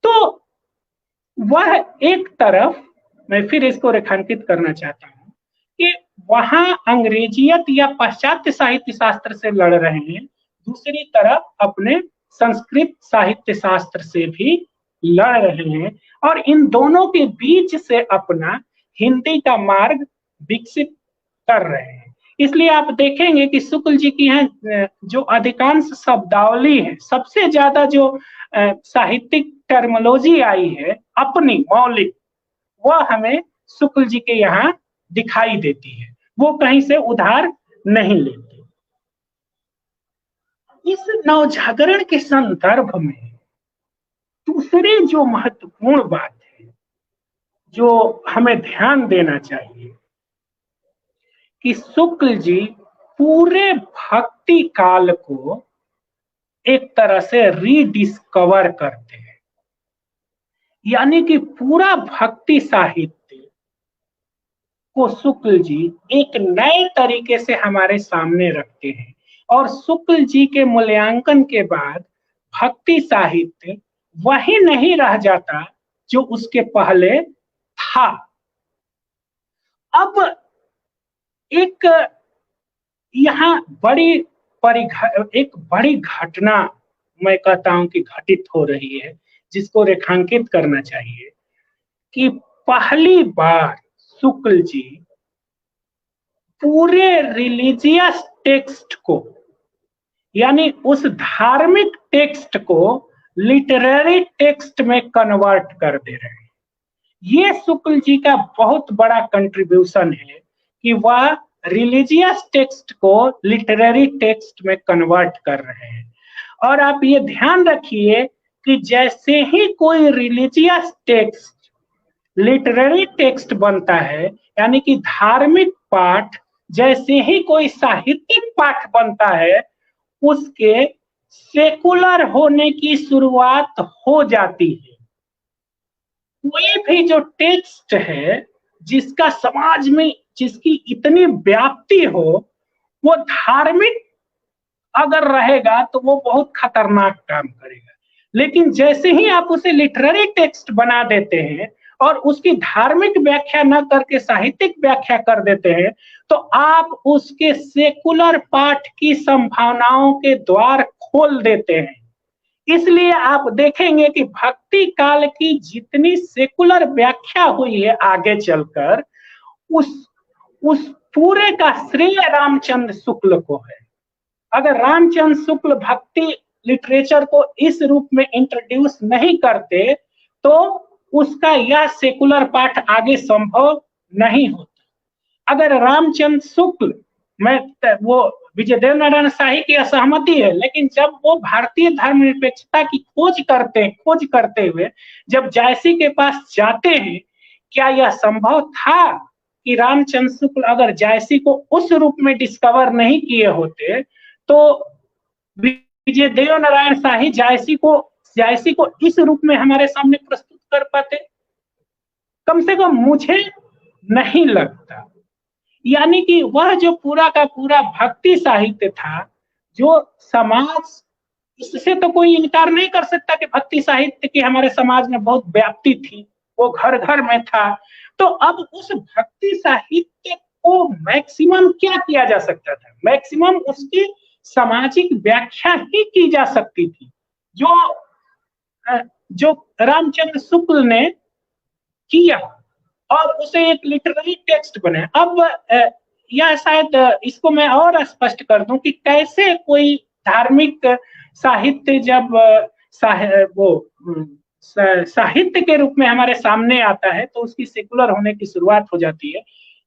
तो वह एक तरफ, मैं फिर इसको रेखांकित करना चाहता हूं कि वहां अंग्रेजियत या पाश्चात्य साहित्य शास्त्र से लड़ रहे हैं, दूसरी तरफ अपने संस्कृत साहित्य शास्त्र से भी लड़ रहे हैं, और इन दोनों के बीच से अपना हिंदी का मार्ग विकसित कर रहे हैं। इसलिए आप देखेंगे कि शुक्ल जी की यहाँ जो अधिकांश शब्दावली है, सबसे ज्यादा जो साहित्यिक टर्मोलॉजी आई है अपनी मौलिक, वह हमें शुक्ल जी के यहाँ दिखाई देती है, वो कहीं से उधार नहीं लेते। इस नवजागरण के संदर्भ में दूसरी जो महत्वपूर्ण बात है जो हमें ध्यान देना चाहिए कि शुक्ल जी पूरे भक्ति काल को एक तरह से रीडिस्कवर करते हैं, यानी कि पूरा भक्ति साहित्य को शुक्ल जी एक नए तरीके से हमारे सामने रखते हैं, और शुक्ल जी के मूल्यांकन के बाद भक्ति साहित्य वही नहीं रह जाता जो उसके पहले था। अब एक यहाँ एक बड़ी घटना मैं कहता हूं कि घटित हो रही है, जिसको रेखांकित करना चाहिए कि पहली बार शुक्ल जी पूरे रिलीजियस टेक्स्ट को, यानी उस धार्मिक टेक्स्ट को लिटरेरी टेक्स्ट में कन्वर्ट कर दे रहे हैं। ये शुक्ल जी का बहुत बड़ा कंट्रीब्यूशन है कि वह रिलीजियस टेक्स्ट को लिटरेरी टेक्स्ट में कन्वर्ट कर रहे हैं। और आप ये ध्यान रखिए कि जैसे ही कोई रिलीजियस टेक्स्ट लिटरेरी टेक्स्ट बनता है, यानी कि धार्मिक पाठ जैसे ही कोई साहित्यिक पाठ बनता है, उसके सेकुलर होने की शुरुआत हो जाती है। कोई भी जो टेक्स्ट है जिसका समाज में जिसकी इतनी व्याप्ति हो, वो धार्मिक अगर रहेगा तो वो बहुत खतरनाक काम करेगा। लेकिन जैसे ही आप उसे लिटरेरी टेक्स्ट बना देते हैं, और उसकी धार्मिक व्याख्या न करके साहित्यिक व्याख्या कर देते हैं, तो आप उसके सेकुलर पाठ की संभावनाओं के द्वार खोल देते हैं। इसलिए आप देखेंगे कि भक्ति काल की जितनी सेकुलर व्याख्या हुई है आगे चलकर, उस पूरे का श्रेय रामचंद्र शुक्ल को है। अगर रामचंद्र शुक्ल भक्ति लिटरेचर को इस रूप में इंट्रोड्यूस नहीं करते तो उसका यह सेकुलर पाठ आगे संभव नहीं होता। अगर रामचंद्र शुक्ल, मैं वो विजयदेव नारायण शाही की असहमति है, लेकिन जब वो भारतीय धर्मनिरपेक्षता की खोज करते हुए जब जायसी के पास जाते हैं, क्या यह संभव था कि रामचंद्र शुक्ल अगर जायसी को उस रूप में डिस्कवर नहीं किए होते तो विजयदेव नारायण शाही जायसी को इस रूप में हमारे सामने प्रस्तुत कर पाते? कम से कम मुझे नहीं लगता। यानी कि वह जो पूरा का पूरा भक्ति साहित्य था, जो समाज, इससे तो कोई इनकार नहीं कर सकता कि भक्ति साहित्य की हमारे समाज में बहुत व्याप्ति थी, वो घर घर में था। तो अब उस भक्ति साहित्य को मैक्सिमम क्या किया जा सकता था? मैक्सिमम उसकी सामाजिक व्याख्या ही की जा सकती थी, जो रामचंद्र शुक्ल ने किया, और उसे एक लिटरेरी टेक्स्ट बने। अब यह शायद इसको मैं और स्पष्ट कर दूं कि कैसे कोई धार्मिक साहित्य जब साहित्य के रूप में हमारे सामने आता है तो उसकी सेकुलर होने की शुरुआत हो जाती है,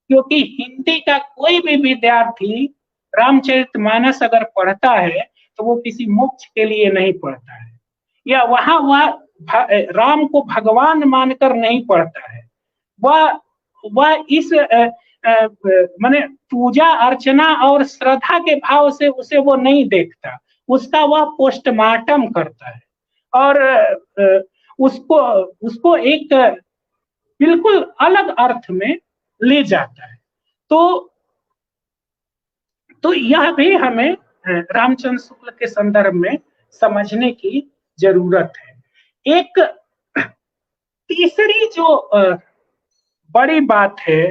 क्योंकि हिंदी का कोई भी विद्यार्थी रामचरितमानस अगर पढ़ता है तो वो किसी मोक्ष के लिए नहीं पढ़ता है, या वह राम को भगवान मानकर नहीं पढ़ता है। वह इस माने पूजा अर्चना और श्रद्धा के भाव से उसे वो नहीं देखता, उसका वह पोस्टमार्टम करता है और उसको एक बिल्कुल अलग अर्थ में ले जाता है। तो यह भी हमें रामचंद्र शुक्ल के संदर्भ में समझने की जरूरत है। एक तीसरी जो बड़ी बात है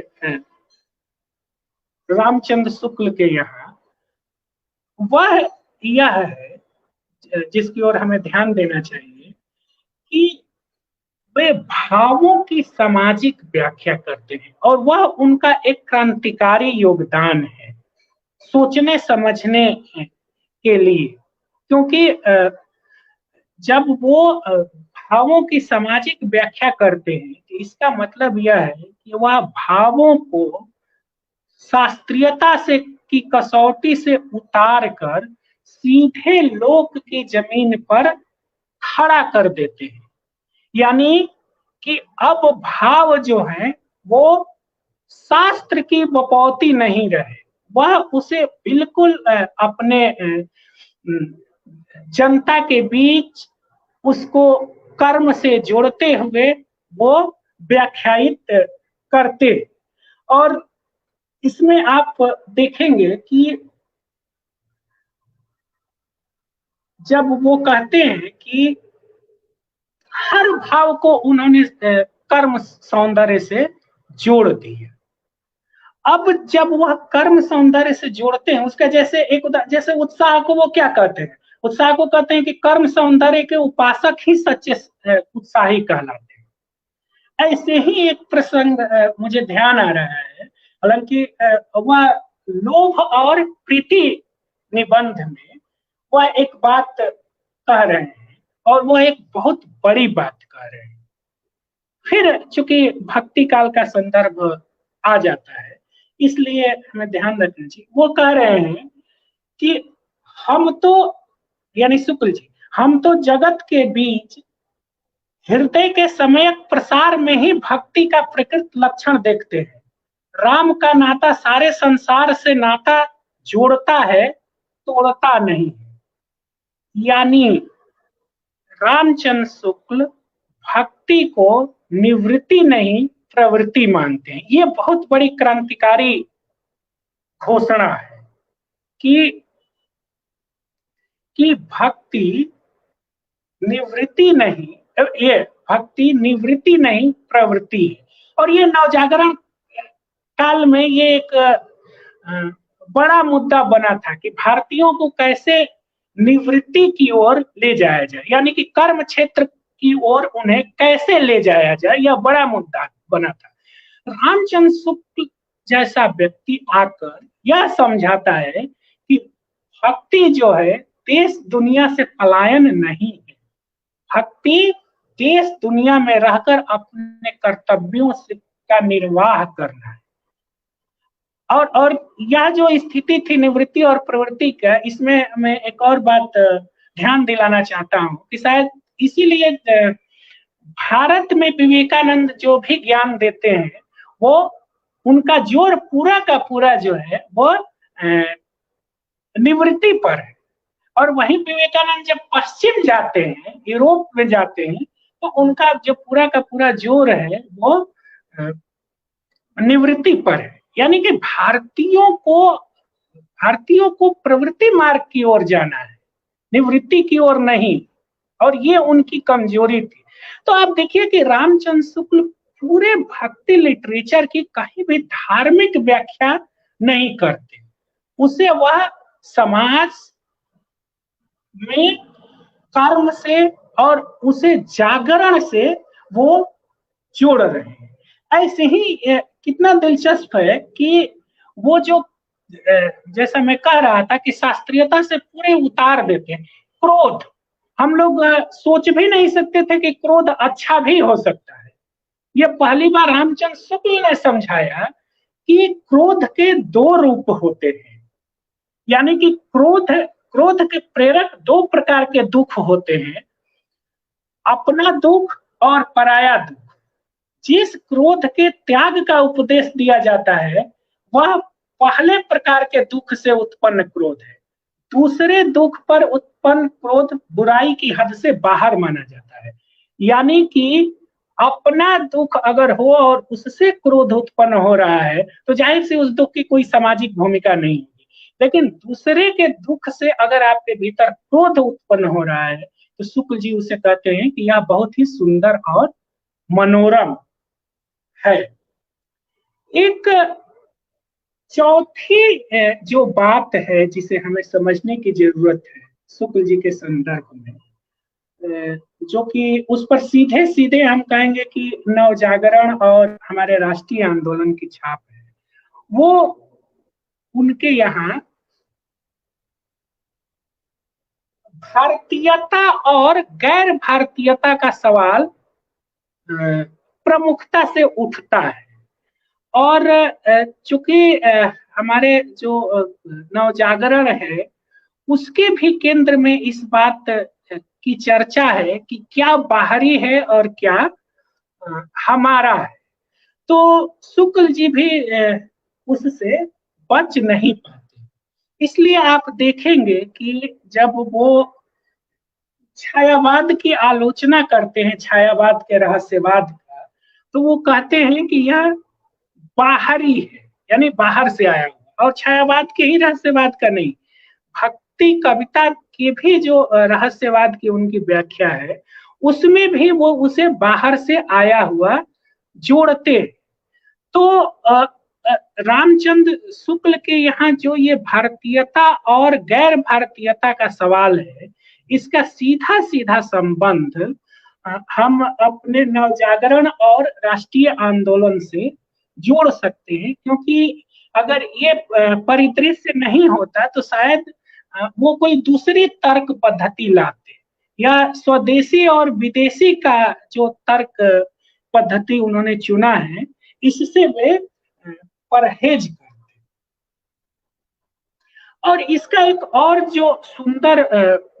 रामचंद्र शुक्ल के यहाँ, वह यह है जिसकी ओर हमें ध्यान देना चाहिए कि वे भावों की सामाजिक व्याख्या करते हैं, और वह उनका एक क्रांतिकारी योगदान है सोचने समझने के लिए। क्योंकि जब वो भावों की सामाजिक व्याख्या करते हैं तो इसका मतलब यह है कि वह भावों को शास्त्रीयता से की कसौटी से उतार कर सीधे लोक की जमीन पर खड़ा कर देते हैं। यानी कि अब भाव जो है वो शास्त्र की बपौती नहीं रहे, वह उसे बिल्कुल अपने जनता के बीच उसको कर्म से जोड़ते हुए वो व्याख्यायित करते। और इसमें आप देखेंगे कि जब वो कहते हैं कि हर भाव को उन्होंने कर्म सौंदर्य से जोड़ दिया। अब जब वह कर्म सौंदर्य से जोड़ते हैं, उसका जैसे उत्साह को वो क्या कहते हैं? उत्साह को कहते हैं कि कर्म सौंदर्य के उपासक ही सच्चे उत्साही कहलाते हैं। ऐसे ही एक प्रसंग मुझे ध्यान आ रहा है, हालांकि वह लोभ और प्रीति निबंध में वह एक बात कह रहे हैं, और वह एक बहुत बड़ी बात कह रहे हैं। फिर चूंकि भक्ति काल का संदर्भ आ जाता है, इसलिए हमें ध्यान रखना चाहिए। वो कह रहे हैं कि हम तो, यानी शुक्ल जी, हम तो जगत के बीच हृदय के सम्यक प्रसार में ही भक्ति का प्रकृत लक्षण देखते हैं। राम का नाता सारे संसार से नाता जोड़ता है, तोड़ता नहीं है। यानी रामचंद्र शुक्ल भक्ति को निवृत्ति नहीं प्रवृत्ति मानते हैं। ये बहुत बड़ी क्रांतिकारी घोषणा है कि भक्ति निवृत्ति नहीं, ये भक्ति निवृत्ति नहीं प्रवृत्ति है। और ये नवजागरण काल में ये एक बड़ा मुद्दा बना था कि भारतीयों को कैसे निवृत्ति की ओर ले जाया जाए, यानी कि कर्म क्षेत्र की ओर उन्हें कैसे ले जाया जाए, यह बड़ा मुद्दा बना था। रामचंद्र शुक्ल जैसा व्यक्ति आकर यह समझाता है कि भक्ति जो है देश दुनिया से पलायन नहीं है, भक्ति देश दुनिया में रहकर अपने कर्तव्यों से का निर्वाह करना है। और यह जो स्थिति थी निवृत्ति और प्रवृत्ति का, इसमें मैं एक और बात ध्यान दिलाना चाहता हूँ कि शायद इसीलिए भारत में विवेकानंद जो भी ज्ञान देते हैं वो उनका जोर पूरा का पूरा जो है वो निवृत्ति पर है। और वहीं विवेकानंद जब पश्चिम जाते हैं, यूरोप में जाते हैं, तो उनका जो पूरा का पूरा जोर है वो निवृत्ति पर है। यानी कि भारतीयों को प्रवृत्ति मार्ग की ओर जाना है, निवृत्ति की ओर नहीं, और ये उनकी कमजोरी थी। तो आप देखिए कि रामचंद्र शुक्ल पूरे भक्ति लिटरेचर की कहीं भी धार्मिक व्याख्या नहीं करते, उसे वह समाज में कर्म से और उसे जागरण से वो जोड़ रहे हैं। ऐसे ही कितना दिलचस्प है कि वो जो जैसा मैं कह रहा था कि शास्त्रीयता से पूरे उतार देते हैं। क्रोध, हम लोग सोच भी नहीं सकते थे कि क्रोध अच्छा भी हो सकता है। ये पहली बार रामचंद्र शुक्ल ने समझाया कि क्रोध के दो रूप होते हैं, यानी कि क्रोध के प्रेरक दो प्रकार के दुख होते हैं, अपना दुख और पराया दुख। जिस क्रोध के त्याग का उपदेश दिया जाता है वह पहले प्रकार के दुख से उत्पन्न क्रोध है। दूसरे दुख पर उत्पन्न क्रोध बुराई की हद से बाहर माना जाता है। यानी कि अपना दुख अगर हो और उससे क्रोध उत्पन्न हो रहा है तो जाहिर से उस दुख की कोई सामाजिक भूमिका नहीं होगी, लेकिन दूसरे के दुख से अगर आपके भीतर क्रोध उत्पन्न हो रहा है तो शुक्ल जी उसे कहते हैं कि यह बहुत ही सुंदर और मनोरम है। एक चौथी जो बात है जिसे हमें समझने की जरूरत है शुक्ल जी के संदर्भ में, जो कि उस पर सीधे सीधे हम कहेंगे कि नवजागरण और हमारे राष्ट्रीय आंदोलन की छाप है, वो उनके यहाँ भारतीयता और गैर भारतीयता का सवाल प्रमुखता से उठता है। और चूंकि हमारे जो नवजागरण है उसके भी केंद्र में इस बात की चर्चा है कि क्या बाहरी है और क्या हमारा है, तो शुक्ल जी भी उससे बच नहीं पाते। इसलिए आप देखेंगे कि जब वो छायावाद की आलोचना करते हैं, छायावाद के रहस्यवाद का, तो वो कहते हैं कि यह बाहरी है, यानी बाहर से आया हुआ, और छायावाद के ही रहस्यवाद का नहीं, भक्ति कविता की भी जो रहस्यवाद की उनकी व्याख्या है उसमें भी वो उसे बाहर से आया हुआ जोड़ते। तो रामचंद्र शुक्ल के यहाँ जो ये भारतीयता और गैर भारतीयता का सवाल है, इसका सीधा सीधा संबंध हम अपने नवजागरण और राष्ट्रीय आंदोलन से जोड़ सकते हैं, क्योंकि अगर ये परिदृश्य नहीं होता तो शायद वो कोई दूसरी तर्क पद्धति लाते, या स्वदेशी और विदेशी का जो तर्क पद्धति उन्होंने चुना है इससे वे परहेज करते। और इसका एक और जो सुंदर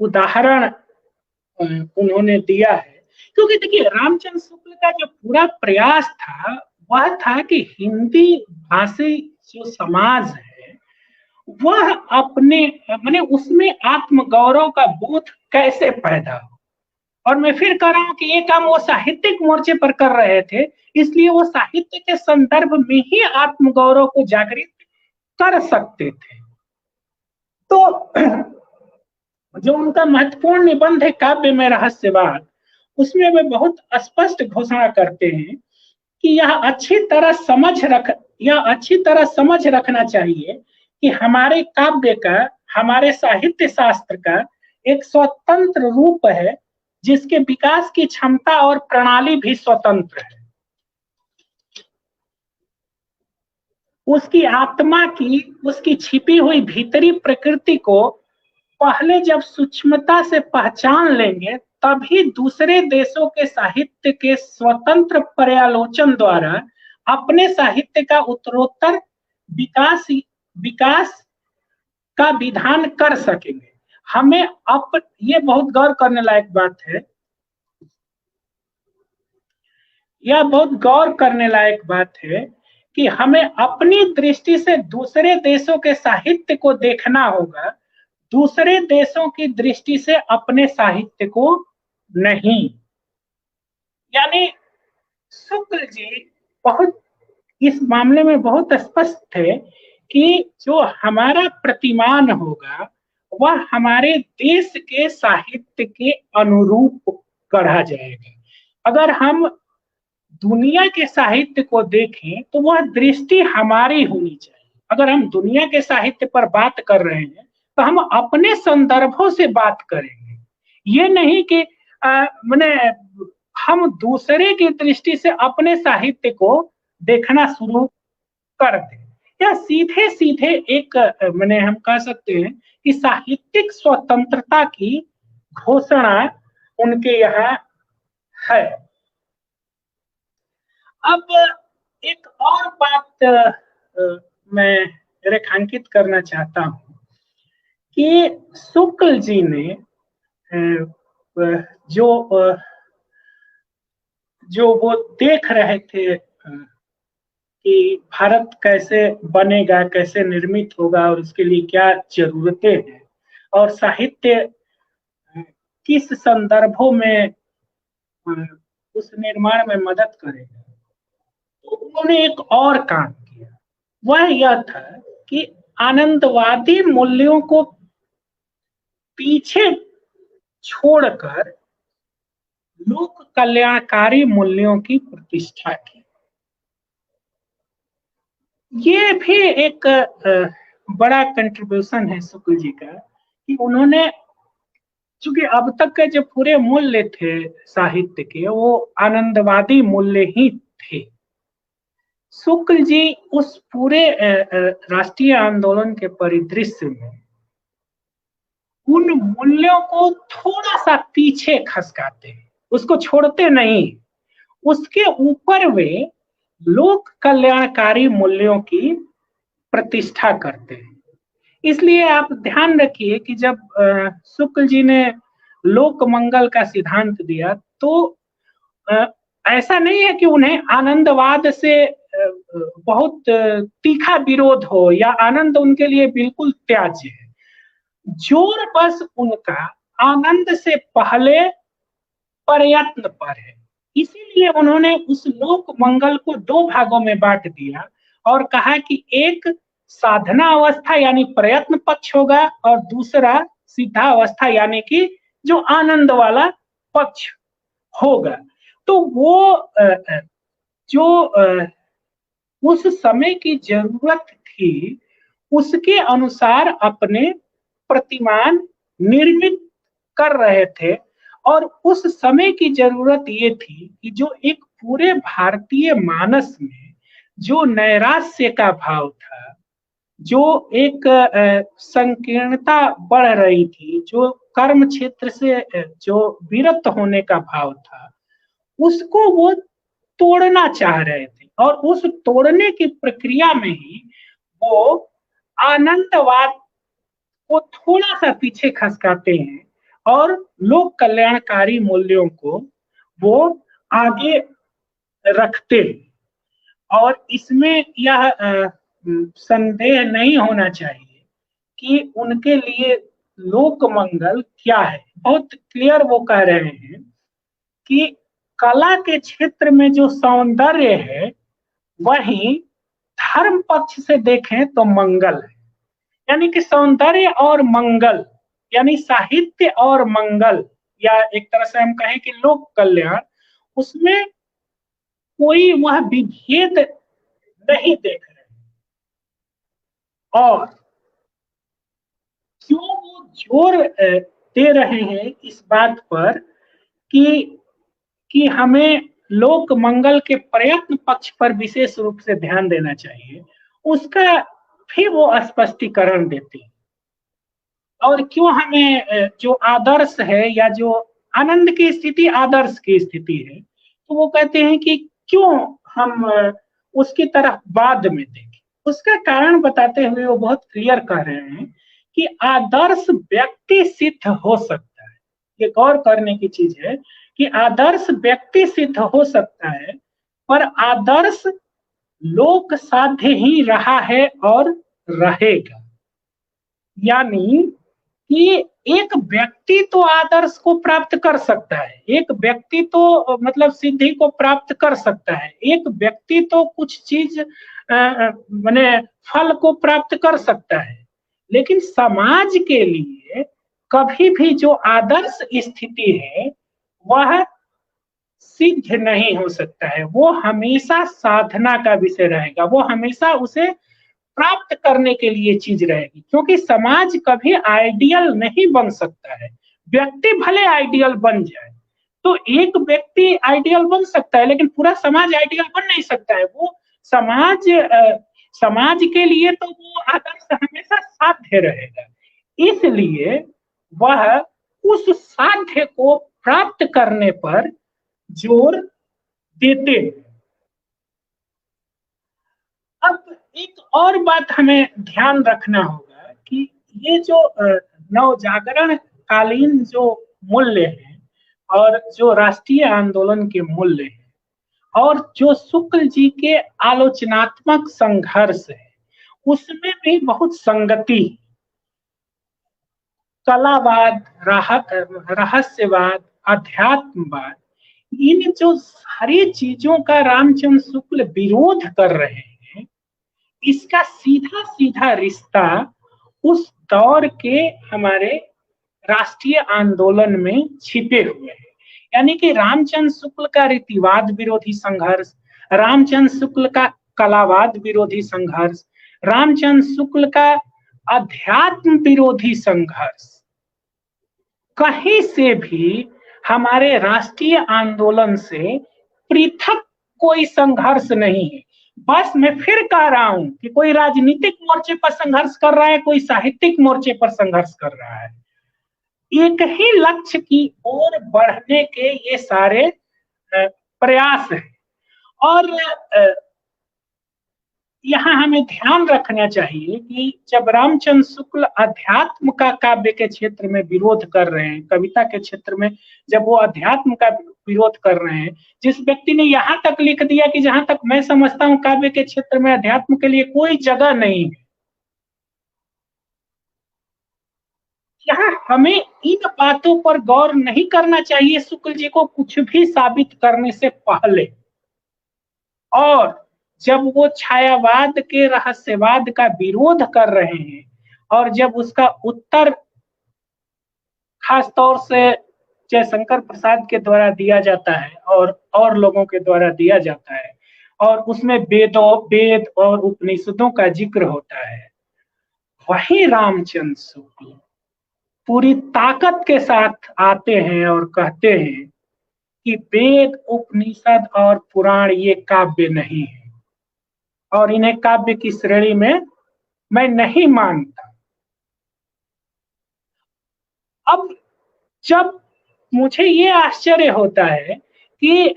उदाहरण उन्होंने दिया है, क्योंकि देखिए रामचंद्र शुक्ल का जो पूरा प्रयास था वह था कि हिंदी भाषी जो समाज है वह अपने माने उसमें आत्मगौरव का बोध कैसे पैदा हो। और मैं फिर कह रहा हूं कि ये काम वो साहित्यिक मोर्चे पर कर रहे थे, इसलिए वो साहित्य के संदर्भ में ही आत्मगौरव को जागृत कर सकते थे। तो जो उनका महत्वपूर्ण निबंध है काव्य में रहस्यवाद, उसमें वे बहुत स्पष्ट घोषणा करते हैं कि यह अच्छी तरह समझ रखना चाहिए कि हमारे काव्य का, हमारे साहित्य शास्त्र का एक स्वतंत्र रूप है जिसके विकास की क्षमता और प्रणाली भी स्वतंत्र है। उसकी आत्मा की, उसकी छिपी हुई भीतरी प्रकृति को पहले जब सूक्ष्मता से पहचान लेंगे तभी दूसरे देशों के साहित्य के स्वतंत्र पर्यालोचन द्वारा अपने साहित्य का उत्तरोत्तर विकास का विधान कर सकेंगे। हमें ये बहुत गौर करने लायक बात है, यह बहुत गौर करने लायक बात है कि हमें अपनी दृष्टि से दूसरे देशों के साहित्य को देखना होगा, दूसरे देशों की दृष्टि से अपने साहित्य को नहीं। यानी शुक्ल जी बहुत इस मामले में बहुत स्पष्ट थे कि जो हमारा प्रतिमान होगा वह हमारे देश के साहित्य के अनुरूप गढ़ा जाएगा। अगर हम दुनिया के साहित्य को देखें तो वह दृष्टि हमारी होनी चाहिए। अगर हम दुनिया के साहित्य पर बात कर रहे हैं तो हम अपने संदर्भों से बात करेंगे, ये नहीं कि माने हम दूसरे की दृष्टि से अपने साहित्य को देखना शुरू कर दें। या सीधे सीधे एक माने हम कह सकते हैं कि साहित्यिक स्वतंत्रता की घोषणा उनके यहाँ है। अब एक और बात मैं रेखांकित करना चाहता हूँ कि शुक्ल जी ने जो वो देख रहे थे कि भारत कैसे बनेगा, कैसे निर्मित होगा और उसके लिए क्या जरूरतें हैं और साहित्य किस संदर्भों में उस निर्माण में मदद करेगा, तो उन्होंने एक और काम किया। वह यह था कि आनंदवादी मूल्यों को पीछे छोड़कर लोक कल्याणकारी मूल्यों की प्रतिष्ठा की। ये भी एक बड़ा कंट्रीब्यूशन है शुक्ल जी का कि उन्होंने, चूंकि अब तक के जो पूरे मूल्य थे साहित्य के वो आनंदवादी मूल्य ही थे, शुक्ल जी उस पूरे राष्ट्रीय आंदोलन के परिदृश्य में उन मूल्यों को थोड़ा सा पीछे खसकाते हैं, उसको छोड़ते नहीं, उसके ऊपर वे लोक कल्याणकारी मूल्यों की प्रतिष्ठा करते हैं। इसलिए आप ध्यान रखिए कि जब शुक्ल जी ने लोक मंगल का सिद्धांत दिया तो ऐसा नहीं है कि उन्हें आनंदवाद से बहुत तीखा विरोध हो या आनंद उनके लिए बिल्कुल त्याज्य है। जोर बस उनका आनंद से पहले प्रयत्न पर है। इसीलिए उन्होंने उस लोक मंगल को दो भागों में बांट दिया और कहा कि एक साधना अवस्था यानी प्रयत्न पक्ष होगा और दूसरा सिद्धा अवस्था यानी कि जो आनंद वाला पक्ष होगा। तो वो जो उस समय की जरूरत थी उसके अनुसार अपने प्रतिमान निर्मित कर रहे थे और उस समय की जरूरत ये थी कि जो एक पूरे भारतीय मानस में जो नैराश्य का भाव था, जो एक संकीर्णता बढ़ रही थी, जो कर्म क्षेत्र से जो विरत होने का भाव था, उसको वो तोड़ना चाह रहे थे और उस तोड़ने की प्रक्रिया में ही वो आनंदवाद को थोड़ा सा पीछे खसकाते हैं और लोक कल्याणकारी मूल्यों को वो आगे रखते हैं। और इसमें यह संदेह नहीं होना चाहिए कि उनके लिए लोक मंगल क्या है। बहुत क्लियर वो कह रहे हैं कि कला के क्षेत्र में जो सौंदर्य है वही धर्म पक्ष से देखें तो मंगल है। यानी कि सौंदर्य और मंगल यानी साहित्य और मंगल या एक तरह से हम कहें कि लोक कल्याण, उसमें कोई वह विभेद नहीं देख रहे। और क्यों वो जोर दे रहे हैं इस बात पर कि हमें लोक मंगल के प्रयत्न पक्ष पर विशेष रूप से ध्यान देना चाहिए, उसका भी वो स्पष्टीकरण देते हैं। और क्यों हमें जो आदर्श है या जो आनंद की स्थिति आदर्श की स्थिति है, तो वो कहते हैं कि क्यों हम उसकी तरफ बाद में देखें। उसका कारण बताते हुए वो बहुत क्लियर कर रहे हैं कि आदर्श व्यक्ति सिद्ध हो सकता है। ये गौर करने की चीज है कि आदर्श व्यक्ति सिद्ध हो सकता है, पर आदर्श लोक साध्य ही रहा है और रहेगा। यानी कि एक व्यक्ति तो आदर्श को प्राप्त कर सकता है, एक व्यक्ति तो मतलब सिद्धि को प्राप्त कर सकता है, एक व्यक्ति तो कुछ चीज माने फल को प्राप्त कर सकता है, लेकिन समाज के लिए कभी भी जो आदर्श स्थिति है वह सिद्ध नहीं हो सकता है। वो हमेशा साधना का विषय रहेगा, वो हमेशा उसे प्राप्त करने के लिए चीज रहेगी, क्योंकि समाज कभी आइडियल नहीं बन सकता है। व्यक्ति भले आइडियल बन जाए, तो एक व्यक्ति आइडियल बन सकता है, लेकिन पूरा समाज आइडियल बन नहीं सकता है। वो समाज के लिए तो वो आदर्श हमेशा साध्य रहेगा, इसलिए वह उस साध्य को प्राप्त करने पर जोर देते हैं। अब एक और बात हमें ध्यान रखना होगा कि ये जो नवजागरण कालीन जो मूल्य है और जो राष्ट्रीय आंदोलन के मूल्य है और जो शुक्ल जी के आलोचनात्मक संघर्ष है, उसमें भी बहुत संगति, कलावाद, रहस्यवाद, अध्यात्मवाद, इन जो सारी चीजों का रामचंद्र शुक्ल विरोध कर रहे हैं, इसका सीधा सीधा रिश्ता उस दौर के हमारे राष्ट्रीय आंदोलन में छिपे हुए हैं। यानी कि रामचंद्र शुक्ल का रीतिवाद विरोधी संघर्ष, रामचंद्र शुक्ल का कलावाद विरोधी संघर्ष, रामचंद्र शुक्ल का अध्यात्म विरोधी संघर्ष कहीं से भी हमारे राष्ट्रीय आंदोलन से पृथक कोई संघर्ष नहीं है। बस मैं फिर कह रहा हूं कि कोई राजनीतिक मोर्चे पर संघर्ष कर रहा है, कोई साहित्यिक मोर्चे पर संघर्ष कर रहा है, एक ही लक्ष्य की ओर बढ़ने के ये सारे प्रयास हैं। और यहाँ हमें ध्यान रखना चाहिए कि जब रामचंद्र शुक्ल अध्यात्म का काव्य के क्षेत्र में विरोध कर रहे हैं, कविता के क्षेत्र में जब वो अध्यात्म का विरोध कर रहे हैं, जिस व्यक्ति ने यहाँ तक लिख दिया कि जहां तक मैं समझता हूं काव्य के क्षेत्र में अध्यात्म के लिए कोई जगह नहीं है, यहाँ हमें इन बातों पर गौर नहीं करना चाहिए शुक्ल जी को कुछ भी साबित करने से पहले। और जब वो छायावाद के रहस्यवाद का विरोध कर रहे हैं और जब उसका उत्तर खास तौर से जयशंकर प्रसाद के द्वारा दिया जाता है और लोगों के द्वारा दिया जाता है और उसमें वेद और उपनिषदों का जिक्र होता है, वही रामचंद्र शुक्ल पूरी ताकत के साथ आते हैं और कहते हैं कि वेद, उपनिषद और पुराण ये काव्य नहीं है और इन्हें काव्य की श्रेणी में मैं नहीं मानता। अब जब मुझे ये आश्चर्य होता है कि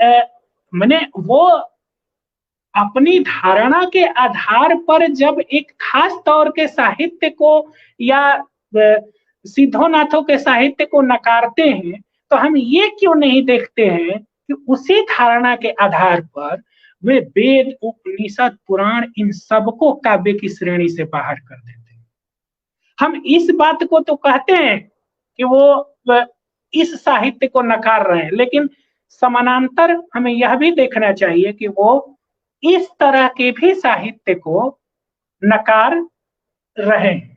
मैंने वो अपनी धारणा के आधार पर जब एक खास तौर के साहित्य को या सिद्धोनाथों के साहित्य को नकारते हैं, तो हम ये क्यों नहीं देखते हैं कि उसी धारणा के आधार पर वे वेद, उपनिषद, पुराण इन सबको काव्य की श्रेणी से बाहर कर देते हैं। हम इस बात को तो कहते हैं कि वो इस साहित्य को नकार रहे हैं, लेकिन समानांतर हमें यह भी देखना चाहिए कि वो इस तरह के भी साहित्य को नकार रहे हैं।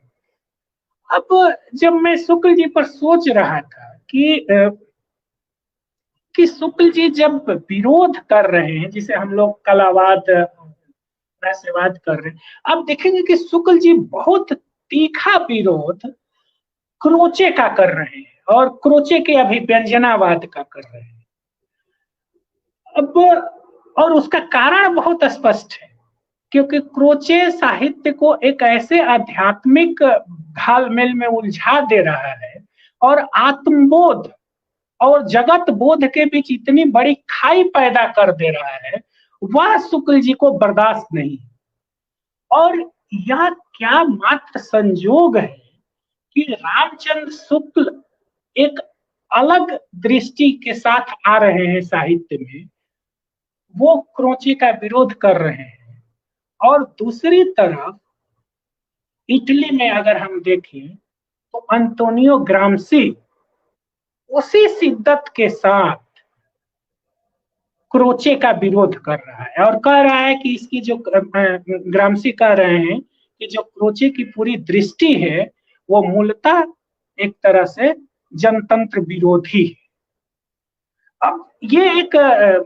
अब जब मैं शुक्ल जी पर सोच रहा था कि कि शुक्ल जी जब विरोध कर रहे हैं, जिसे हम लोग कलावाद, रहस्यवाद कर रहे हैं, अब देखेंगे कि शुक्ल जी बहुत तीखा विरोध क्रोचे का कर रहे हैं और क्रोचे के अभिव्यंजनावाद का कर रहे हैं। अब और उसका कारण बहुत स्पष्ट है, क्योंकि क्रोचे साहित्य को एक ऐसे आध्यात्मिक घालमेल में उलझा दे रहा है और आत्मबोध और जगत बोध के बीच इतनी बड़ी खाई पैदा कर दे रहा है, वह शुक्ल जी को बर्दाश्त नहीं। और यह क्या मात्र संयोग है कि रामचंद्र शुक्ल एक अलग दृष्टि के साथ आ रहे हैं साहित्य में, वो क्रोचे का विरोध कर रहे हैं। और दूसरी तरफ इटली में अगर हम देखें तो अंतोनियो ग्राम्सी उसी शिद्दत के साथ क्रोचे का विरोध कर रहा है और कह रहा है कि इसकी जो ग्राम्सी कह रहे हैं कि जो क्रोचे की पूरी दृष्टि है वो मूलतः एक तरह से जनतंत्र विरोधी है। अब ये एक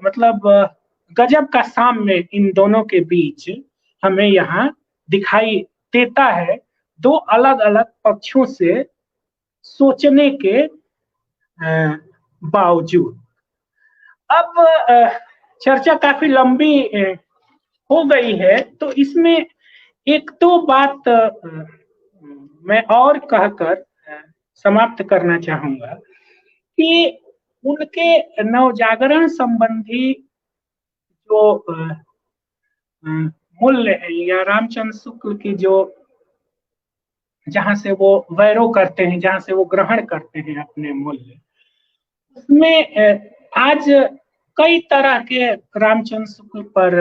मतलब गजब का साम्य इन दोनों के बीच हमें यहाँ दिखाई देता है, दो अलग अलग पक्षों से सोचने के बावजूद। अब चर्चा काफी लंबी हो गई है, तो इसमें एक दो बात मैं और कहकर समाप्त करना चाहूंगा कि उनके नवजागरण संबंधी जो मूल्य है या रामचंद्र शुक्ल की जो जहां से वो वैरो करते हैं, जहां से वो ग्रहण करते हैं अपने मूल्य, उसमें आज कई तरह के रामचंद्र शुक्ल पर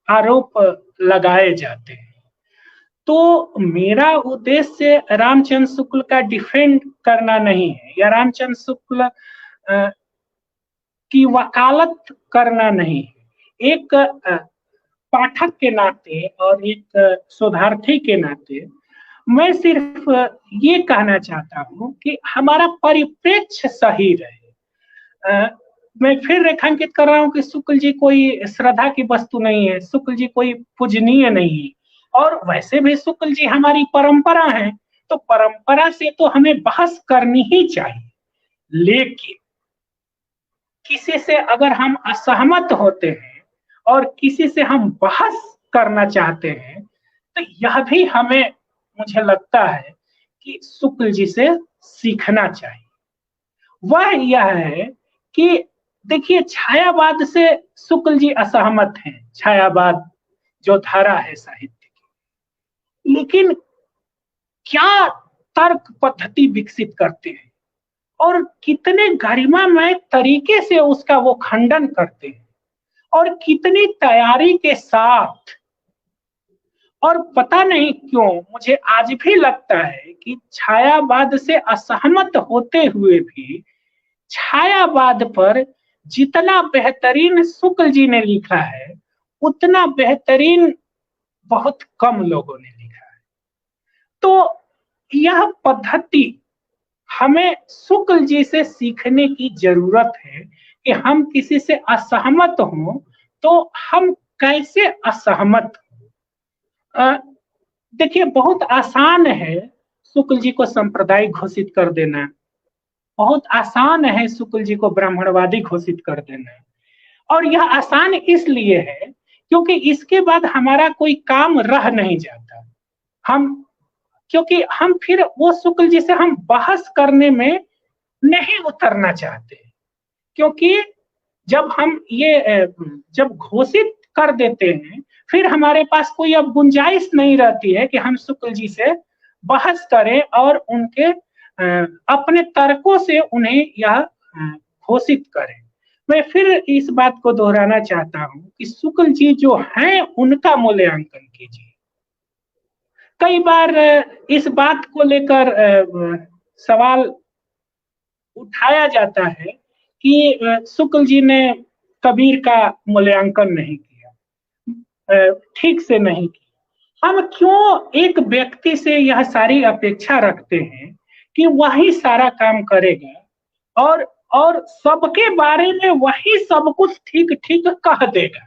आरोप लगाए जाते हैं। तो मेरा उद्देश्य रामचंद्र शुक्ल का डिफेंड करना नहीं है या रामचंद्र शुक्ल की वकालत करना नहीं है। एक पाठक के नाते और एक शोधार्थी के नाते मैं सिर्फ ये कहना चाहता हूँ कि हमारा परिप्रेक्ष्य सही रहे। मैं फिर रेखांकित कर रहा हूँ कि शुक्ल जी कोई श्रद्धा की वस्तु नहीं है, शुक्ल जी कोई पूजनीय नहीं है, और वैसे भी शुक्ल जी हमारी परंपरा है, तो परंपरा से तो हमें बहस करनी ही चाहिए। लेकिन किसी से अगर हम असहमत होते हैं और किसी से हम बहस करना चाहते हैं, तो यह भी हमें, मुझे लगता है कि शुक्ल जी से सीखना चाहिए। वह यह है कि देखिए, छायावाद से शुक्ल जी असहमत हैं, छायावाद जो धारा है साहित्य की, लेकिन क्या तर्क पद्धति विकसित करते हैं और कितने गरिमामय तरीके से उसका वो खंडन करते हैं और कितनी तैयारी के साथ। और पता नहीं क्यों मुझे आज भी लगता है कि छायावाद से असहमत होते हुए भी छायावाद पर जितना बेहतरीन शुक्ल जी ने लिखा है, उतना बेहतरीन बहुत कम लोगों ने लिखा है। तो यह पद्धति हमें शुक्ल जी से सीखने की जरूरत है कि हम किसी से असहमत हों तो हम कैसे असहमत हो। देखिए, बहुत आसान है शुक्ल जी को सांप्रदायिक घोषित कर देना, बहुत आसान है शुक्ल जी को ब्राह्मणवादी घोषित कर देना, और यह आसान इसलिए है क्योंकि इसके बाद हमारा कोई काम रह नहीं जाता। क्योंकि हम फिर वो शुक्ल जी से हम बहस करने में नहीं उतरना चाहते, क्योंकि जब हम ये जब घोषित कर देते हैं, फिर हमारे पास कोई अब गुंजाइश नहीं रहती है कि हम शुक्ल जी से बहस करें और उनके अपने तर्कों से उन्हें यह घोषित करें। मैं फिर इस बात को दोहराना चाहता हूं कि शुक्ल जी जो हैं उनका मूल्यांकन कीजिए। कई बार इस बात को लेकर सवाल उठाया जाता है कि शुक्ल जी ने कबीर का मूल्यांकन नहीं किया, ठीक से नहीं किया। हम क्यों एक व्यक्ति से यह सारी अपेक्षा रखते हैं कि वही सारा काम करेगा और और सबके बारे में वही सब कुछ ठीक ठीक कह देगा।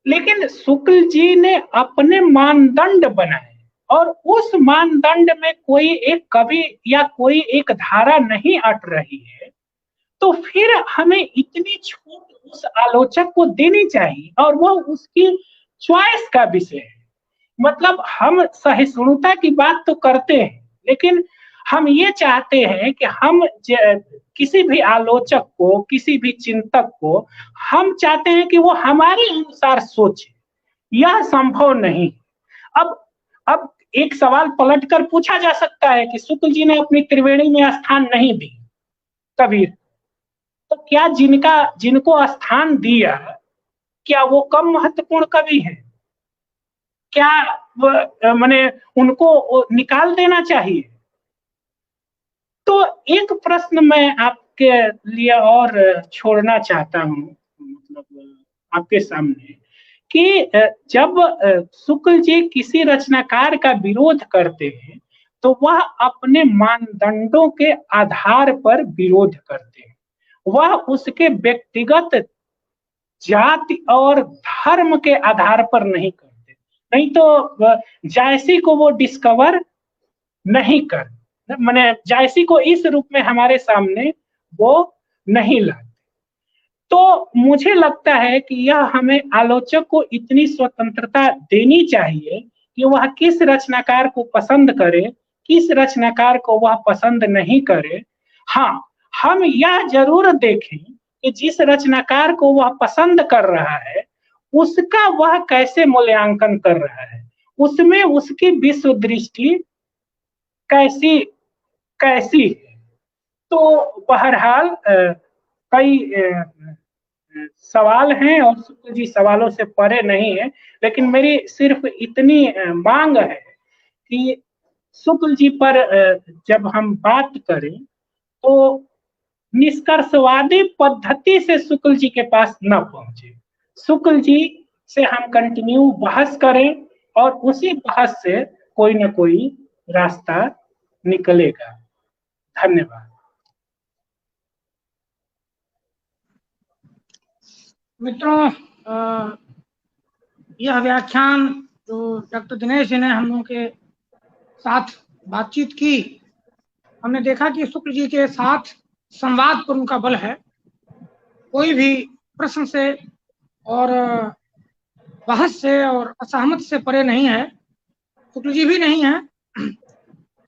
लेकिन शुक्ल जी ने अपने मानदंड बनाए और उस मानदंड में कोई एक कवि या कोई एक धारा नहीं अट रही है, तो फिर हमें इतनी छूट उस आलोचक को देनी चाहिए और वो उसकी चॉइस का विषय है। मतलब हम सहिष्णुता की बात तो करते हैं, लेकिन हम ये चाहते हैं कि हम किसी भी आलोचक को, किसी भी चिंतक को, हम चाहते हैं कि वो हमारे अनुसार सोचे। यह संभव नहीं। अब एक सवाल पलटकर पूछा जा सकता है कि शुक्ल जी ने अपनी त्रिवेणी में स्थान नहीं दी कबीर, तो क्या जिनको स्थान दिया क्या वो कम महत्वपूर्ण कवि है? क्या माने उनको निकाल देना चाहिए? तो एक प्रश्न मैं आपके लिए और छोड़ना चाहता हूं, मतलब आपके सामने, कि जब शुक्ल जी किसी रचनाकार का विरोध करते हैं तो वह अपने मानदंडों के आधार पर विरोध करते हैं। वह उसके व्यक्तिगत जाति और धर्म के आधार पर नहीं करते, नहीं तो जायसी को वो डिस्कवर नहीं कर, माने जायसी को इस रूप में हमारे सामने वो नहीं लाते। तो मुझे लगता है कि यह हमें आलोचक को इतनी स्वतंत्रता देनी चाहिए कि वह किस रचनाकार को पसंद करे, किस रचनाकार को वह पसंद नहीं करे। हाँ, हम यह जरूर देखें कि जिस रचनाकार को वह पसंद कर रहा है उसका वह कैसे मूल्यांकन कर रहा है, उसमें उसकी विश्व दृष्टि कैसी कैसी है। तो बहरहाल कई सवाल हैं और शुक्ल जी सवालों से परे नहीं है, लेकिन मेरी सिर्फ इतनी मांग है कि शुक्ल जी पर जब हम बात करें तो निष्कर्षवादी पद्धति से शुक्ल जी के पास न पहुंचे। शुक्ल जी से हम कंटिन्यू बहस करें और उसी बहस से कोई न कोई रास्ता निकलेगा। धन्यवाद। मित्रों, यह व्याख्यान जो डॉक्टर दिनेश जी ने हम लोगों के साथ बातचीत की, हमने देखा कि शुक्ल जी के साथ संवाद पर उनका बल है। कोई भी प्रश्न से और बहस से और असहमत से परे नहीं है, शुक्ल जी भी नहीं है।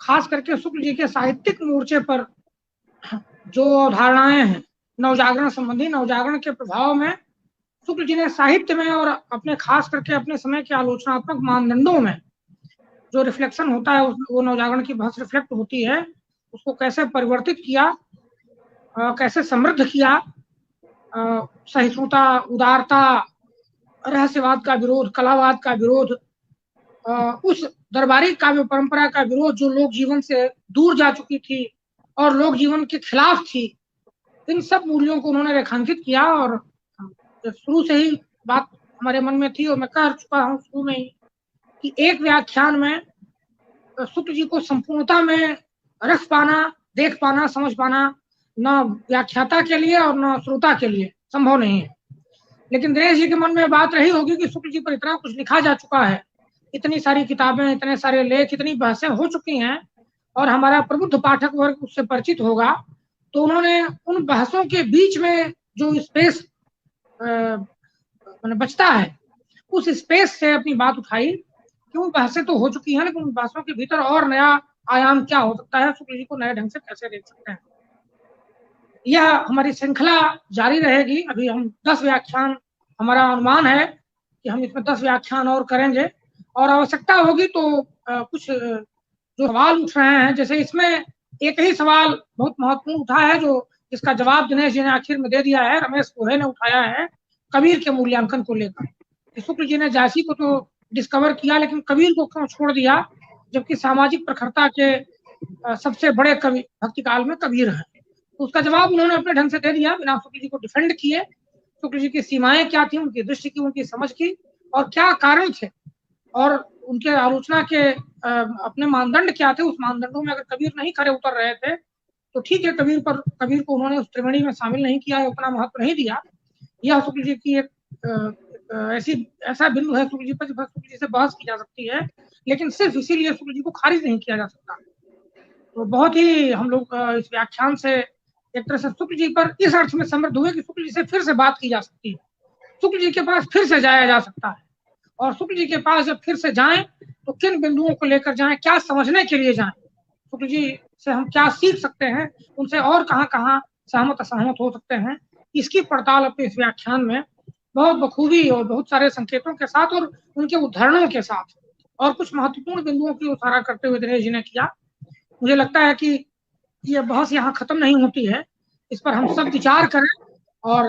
खास करके शुक्ल जी के साहित्यिक मोर्चे पर जो अवधारणाएं हैं नवजागरण संबंधी, नवजागरण के प्रभाव में शुक्ल जी ने साहित्य में और अपने खास करके अपने समय के आलोचनात्मक मानदंडों में जो रिफ्लेक्शन होता है, वो नवजागरण की बहस रिफ्लेक्ट होती है, उसको कैसे परिवर्तित किया, कैसे समृद्ध किया। सहिष्णुता, उदारता, रहस्यवाद का विरोध, कलावाद का विरोध, उस दरबारी काव्य परंपरा का विरोध जो लोक जीवन से दूर जा चुकी थी और लोक जीवन के खिलाफ थी, इन सब मूल्यों को उन्होंने रेखांकित किया। और शुरू से ही बात हमारे मन में थी और मैं कह चुका हूँ शुरू में ही कि एक व्याख्यान में शुक्ल जी को संपूर्णता में रख पाना, देख पाना, समझ पाना न व्याख्याता के लिए और न श्रोता के लिए संभव नहीं है। लेकिन दिनेश जी के मन में बात रही होगी कि शुक्ल जी पर इतना कुछ लिखा जा चुका है, इतनी सारी किताबें, इतने सारे लेख, इतनी बहसें हो चुकी हैं और हमारा प्रबुद्ध पाठक वर्ग उससे परिचित होगा, तो उन्होंने उन बहसों के बीच में जो स्पेस बचता है, उस स्पेस से अपनी बात उठाई कि वो बहसें तो हो चुकी हैं, लेकिन उन बहसों के भीतर और नया आयाम क्या हो सकता है, शुक्ल जी को नए ढंग से कैसे देख सकते हैं। यह हमारी श्रृंखला जारी रहेगी। अभी हम 10 व्याख्यान, हमारा अनुमान है कि हम इसमें 10 व्याख्यान और करेंगे और आवश्यकता होगी तो कुछ जो सवाल उठ रहे हैं, जैसे इसमें एक ही सवाल बहुत महत्वपूर्ण उठा है जो जिसका जवाब दिनेश जी ने आखिर में दे दिया है, रमेश कोहे ने उठाया है कबीर के मूल्यांकन को लेकर। शुक्ल जी ने जायसी को तो डिस्कवर किया, लेकिन कबीर को क्यों छोड़ दिया, जबकि सामाजिक प्रखरता के सबसे बड़े कवि भक्ति काल में कबीर है। तो उसका जवाब उन्होंने अपने ढंग से दे दिया, बिना शुक्ल जी को डिफेंड किए। शुक्ल जी की सीमाएं क्या थी, उनकी दृष्टि की, उनकी समझ की, और क्या कारण थे और उनके आलोचना के अपने मानदंड क्या थे। उस मानदंडों में अगर कबीर नहीं खरे उतर रहे थे तो ठीक है, कबीर को उन्होंने उस त्रिवेणी में शामिल नहीं किया, उतना महत्व नहीं दिया। यह शुक्ल जी की एक ऐसा बिंदु है शुक्ल जी पर, शुक्ल जी से बहस की जा सकती है, लेकिन सिर्फ इसीलिए शुक्ल जी को खारिज नहीं किया जा सकता। तो बहुत ही हम लोग इस व्याख्यान से एक तरह से शुक्ल जी पर इस अर्थ में समृद्ध हुए कि शुक्ल जी से फिर से बात की जा सकती है, शुक्ल जी के पास फिर से जाया जा सकता है। और शुक्ल जी के पास जब फिर से जाएं तो किन बिंदुओं को लेकर जाएं, क्या समझने के लिए जाएं, शुक्ल जी से हम क्या सीख सकते हैं, उनसे और कहाँ सहमत असहमत हो सकते हैं, इसकी पड़ताल अपने इस व्याख्यान में बहुत बखूबी और बहुत सारे संकेतों के साथ और उनके उदाहरणों के साथ और कुछ महत्वपूर्ण बिंदुओं की उतारा करते हुए दिनेश जी ने किया। मुझे लगता है कि ये बहस यहाँ खत्म नहीं होती है, इस पर हम सब विचार करें और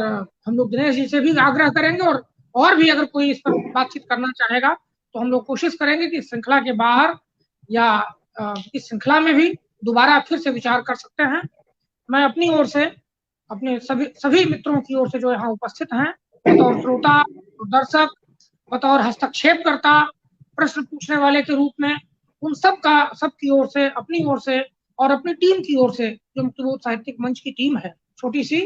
हम लोग दिनेश जी से भी आग्रह करेंगे और भी अगर कोई इस पर बातचीत करना चाहेगा तो हम लोग कोशिश करेंगे कि श्रृंखला के बाहर या इस श्रृंखला में भी दोबारा फिर से विचार कर सकते हैं। मैं अपनी ओर से, अपने सभी मित्रों की ओर से जो यहाँ उपस्थित हैं, बतौर श्रोता, दर्शक, बतौर हस्तक्षेपकर्ता, प्रश्न पूछने वाले के रूप में, उन सबकी ओर से, अपनी ओर से और अपनी टीम की ओर से, जो मुक्तिबोध साहित्यिक मंच की टीम है छोटी सी,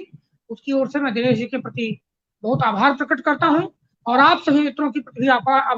उसकी ओर से मैं दिनेश जी के प्रति बहुत आभार प्रकट करता हूँ और आप सभी मित्रों की प्रति